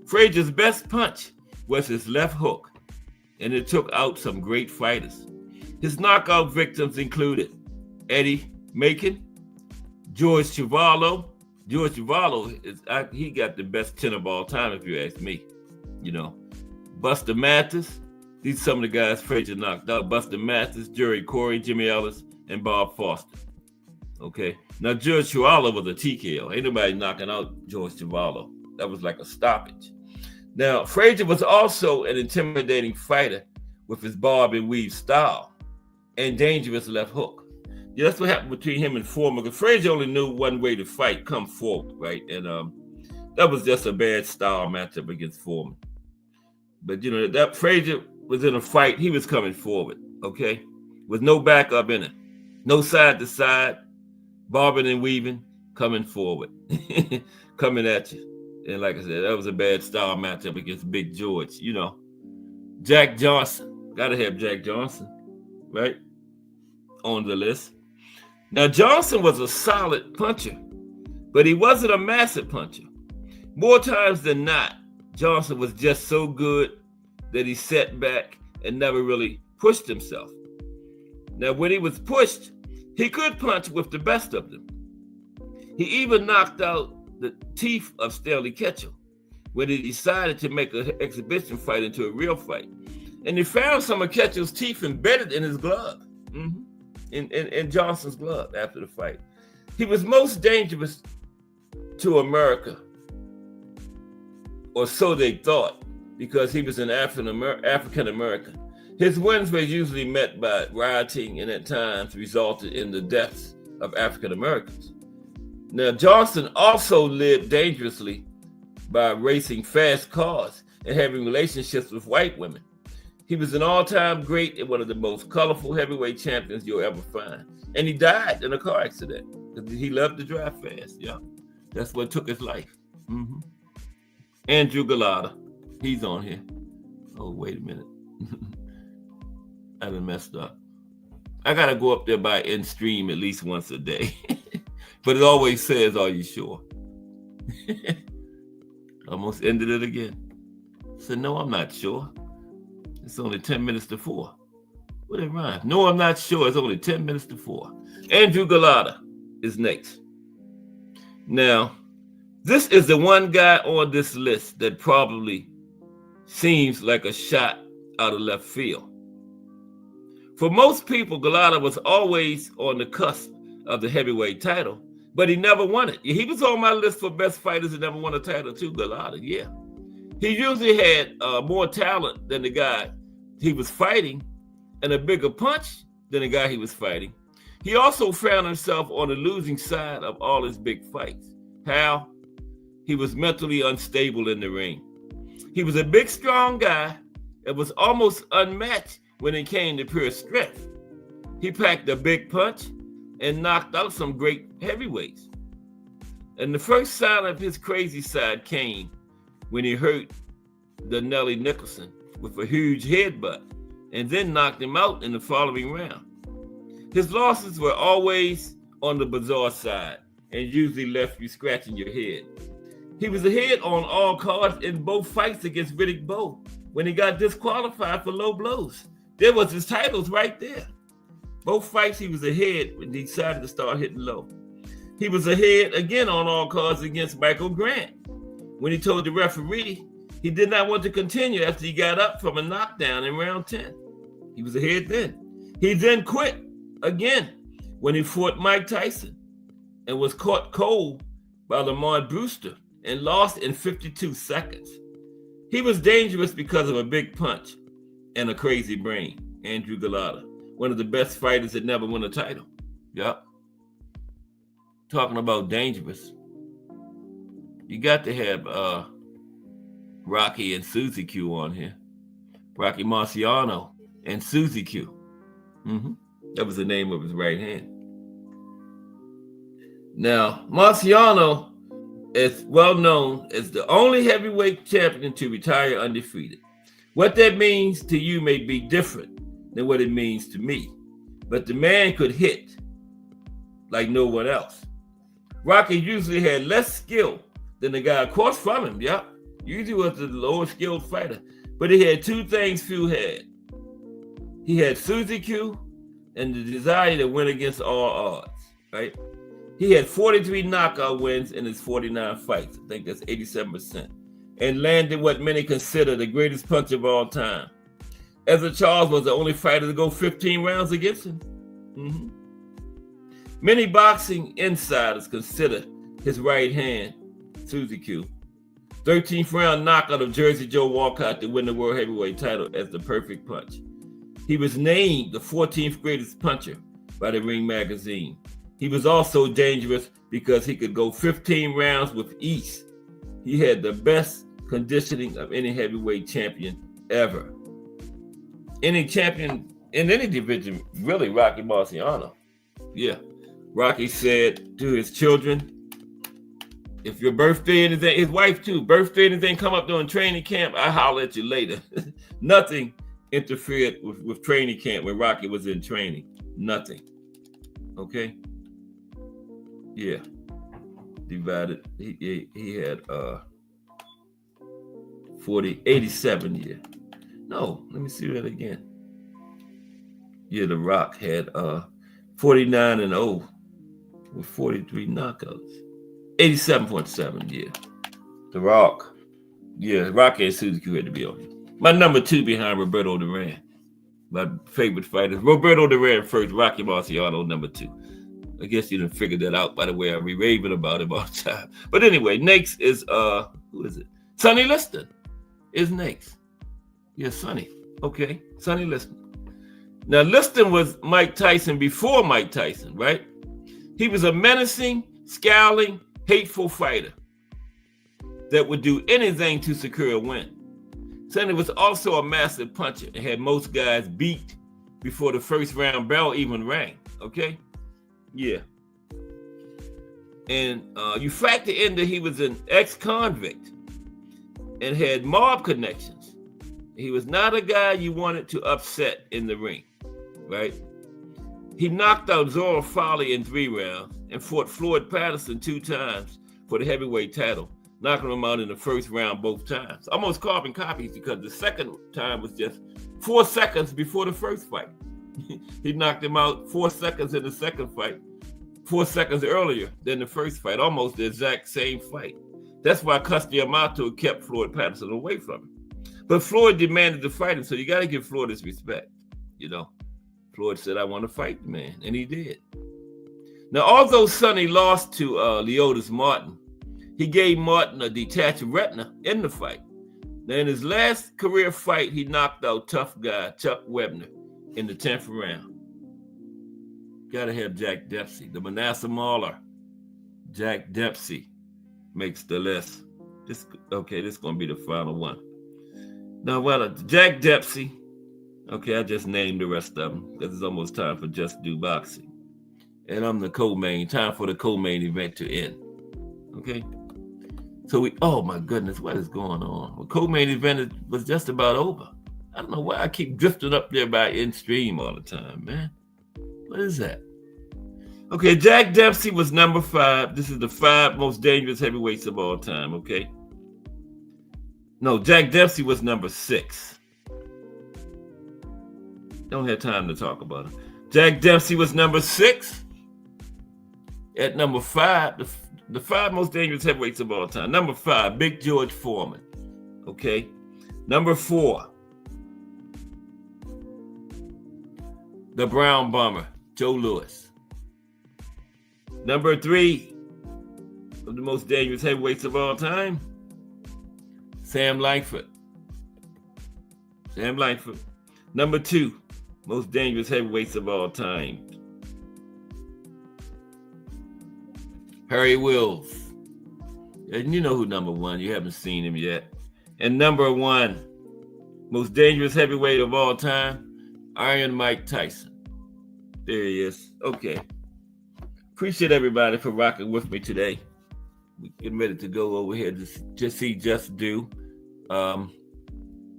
Frazier's best punch was his left hook, and it took out some great fighters. His knockout victims included Eddie Macon, George Chuvalo. George Chuvalo, he got the best chin of all time, if you ask me. You know, Buster Mathis. These are some of the guys Frazier knocked out. Buster Mathis, Jerry Corey, Jimmy Ellis, and Bob Foster. Okay. Now, George Chuvalo was a TKO. Ain't nobody knocking out George Chuvalo. That was like a stoppage. Now, Frazier was also an intimidating fighter with his barb and weave style and dangerous left hook. Yeah, that's what happened between him and Foreman, because Frazier only knew one way to fight, come forward, right? And that was just a bad style matchup against Foreman. But, you know, that Frazier was in a fight, he was coming forward, okay? With no backup in it. No side to side, bobbing and weaving, coming forward. Coming at you. And like I said, that was a bad style matchup against Big George, you know. Jack Johnson. Gotta have Jack Johnson, right? On the list. Now, Johnson was a solid puncher, but he wasn't a massive puncher. More times than not, Johnson was just so good that he sat back and never really pushed himself. Now, when he was pushed, he could punch with the best of them. He even knocked out the teeth of Stanley Ketchel when he decided to make an exhibition fight into a real fight. And he found some of Ketchel's teeth embedded in his glove, in Johnson's glove after the fight. He was most dangerous to America, or so they thought, because he was an African American. His wins were usually met by rioting and at times resulted in the deaths of African Americans. Now, Johnson also lived dangerously by racing fast cars and having relationships with white women. He was an all-time great and one of the most colorful heavyweight champions you'll ever find. And he died in a car accident because he loved to drive fast. Yeah, that's what took his life. Andrew Galata, he's on here. Oh, wait a minute. I done messed up. I got to go up there by end stream at least once a day. But it always says, are you sure? Almost ended it again. Said, no, I'm not sure. It's only 10 minutes to 4. What it rhyme? No, I'm not sure. It's only 10 minutes to 4. Andrew Galata is next. Now, this is the one guy on this list that probably seems like a shot out of left field. For most people, Galata was always on the cusp of the heavyweight title, but he never won it. He was on my list for best fighters that never won a title too, Galata, yeah. He usually had more talent than the guy he was fighting and a bigger punch than the guy he was fighting. He also found himself on the losing side of all his big fights. How? He was mentally unstable in the ring. He was a big, strong guy and was almost unmatched when it came to pure strength. He packed a big punch and knocked out some great heavyweights. And the first sign of his crazy side came when he hurt Nelly Nicholson with a huge headbutt and then knocked him out in the following round. His losses were always on the bizarre side and usually left you scratching your head. He was ahead on all cards in both fights against Riddick Bowe when he got disqualified for low blows. There was his titles right there. Both fights he was ahead when he decided to start hitting low. He was ahead again on all cards against Michael Grant when he told the referee he did not want to continue after he got up from a knockdown in round 10. He was ahead then. He then quit again when he fought Mike Tyson and was caught cold by Lamont Brewster and lost in 52 seconds. He was dangerous because of a big punch and a crazy brain. Andrew Galata, one of the best fighters that never won a title. Yep. Talking about dangerous. You got to have Rocky and Susie Q on here. Rocky Marciano and Susie Q. That was the name of his right hand. Now, Marciano is well known as the only heavyweight champion to retire undefeated. What that means to you may be different than what it means to me, but the man could hit like no one else. Rocky usually had less skill than the guy across from him. Yeah, usually was the lower skilled fighter, but he had two things few had. He had Suzy-Q and the desire to win against all odds, right? He had 43 knockout wins in his 49 fights. I think that's 87%. And landed what many consider the greatest punch of all time. Ezra Charles was the only fighter to go 15 rounds against him. Mm-hmm. Many boxing insiders consider his right hand, Suzy-Q, 13th round knockout of Jersey Joe Walcott to win the world heavyweight title as the perfect punch. He was named the 14th greatest puncher by the Ring magazine. He was also dangerous because he could go 15 rounds with ease. He had the best conditioning of any heavyweight champion ever. Any champion in any division, really, Rocky Marciano. Yeah. Rocky said to his children, if your birthday and anything, his wife too, birthday and anything come up during training camp, I holler at you later. Nothing interfered with training camp when Rocky was in training. Nothing. Okay? Yeah. Divided. He had 87 years. No, let me see that again. Yeah, The Rock had 49-0 with 43 knockouts. 87.7, yeah. The Rock. Yeah, Rocky and Suzy-Q had to be on him. My number 2 behind Roberto Duran. My favorite fighters. Roberto Duran first, Rocky Marciano number 2. I guess you didn't figure that out by the way I be raving about him all the time. But anyway, next is who is it? Sonny Liston is next. Yeah, Sonny. Okay, Sonny Liston. Now, Liston was Mike Tyson before Mike Tyson, right? He was a menacing, scowling, hateful fighter that would do anything to secure a win. Sonny was also a massive puncher and had most guys beat before the first round bell even rang, okay? Yeah. And you factor in that he was an ex-convict and had mob connections. He was not a guy you wanted to upset in the ring, right? He knocked out Zora Fowley in 3 rounds and fought Floyd Patterson 2 times for the heavyweight title, knocking him out in the first round both times. Almost carbon copies because the second time was just 4 seconds before the first fight. He knocked him out 4 seconds in the second fight, 4 seconds earlier than the first fight, almost the exact same fight. That's why Custody Amato kept Floyd Patterson away from him. But Floyd demanded to fight him, so you got to give Floyd his respect, you know. Floyd said, I want to fight the man, and he did. Now, although Sonny lost to Leotis Martin, he gave Martin a detached retina in the fight. Now, in his last career fight, he knocked out tough guy Chuck Webner in the 10th round. Got to have Jack Dempsey, the Manasseh Mauler. Jack Dempsey makes the list. This is going to be the final one. Now, Jack Dempsey, okay, I just named the rest of them because it's almost time for Just Do Boxing. And I'm the co-main, time for the co-main event to end. Okay? So oh my goodness, what is going on? The co-main event was just about over. I don't know why I keep drifting up there by in stream all the time, man. What is that? Okay, Jack Dempsey was number 5. This is the 5 most dangerous heavyweights of all time, okay? No, Jack Dempsey was number 6. Don't have time to talk about him. Jack Dempsey was number 6. At number 5, the 5 most dangerous heavyweights of all time. Number 5, Big George Foreman. Okay. Number 4, the Brown Bomber, Joe Louis. Number 3 of the most dangerous heavyweights of all time, Sam Langford. Sam Langford. Number 2, most dangerous heavyweights of all time, Harry Wills. And you know who number 1, you haven't seen him yet. And number 1, most dangerous heavyweight of all time, Iron Mike Tyson. There he is. Okay. Appreciate everybody for rocking with me today. We're getting ready to go over here to see Just Do.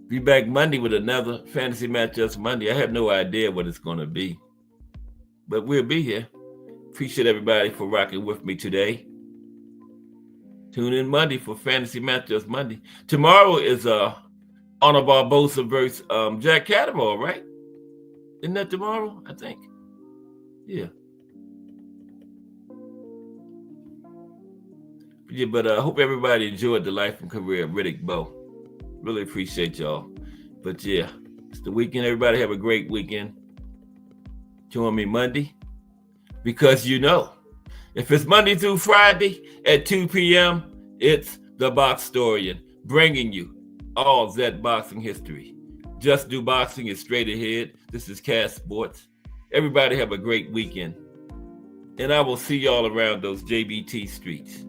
Be back Monday with another Fantasy Matchups Monday. I have no idea what it's going to be, but we'll be here. Appreciate everybody for rocking with me today. Tune in Monday for Fantasy Matchups Monday. Tomorrow is Honor Barbosa versus Jack Cattermole, right? Isn't that tomorrow? I think. Yeah. Yeah, but I hope everybody enjoyed the life and career of Riddick Bowe. Really appreciate y'all. But yeah, it's the weekend. Everybody have a great weekend. Join me Monday. Because if it's Monday through Friday at 2 p.m., it's the Boxtorian bringing you all that boxing history. Just Do Boxing is straight ahead. This is Cass Sports. Everybody have a great weekend. And I will see y'all around those JBT streets.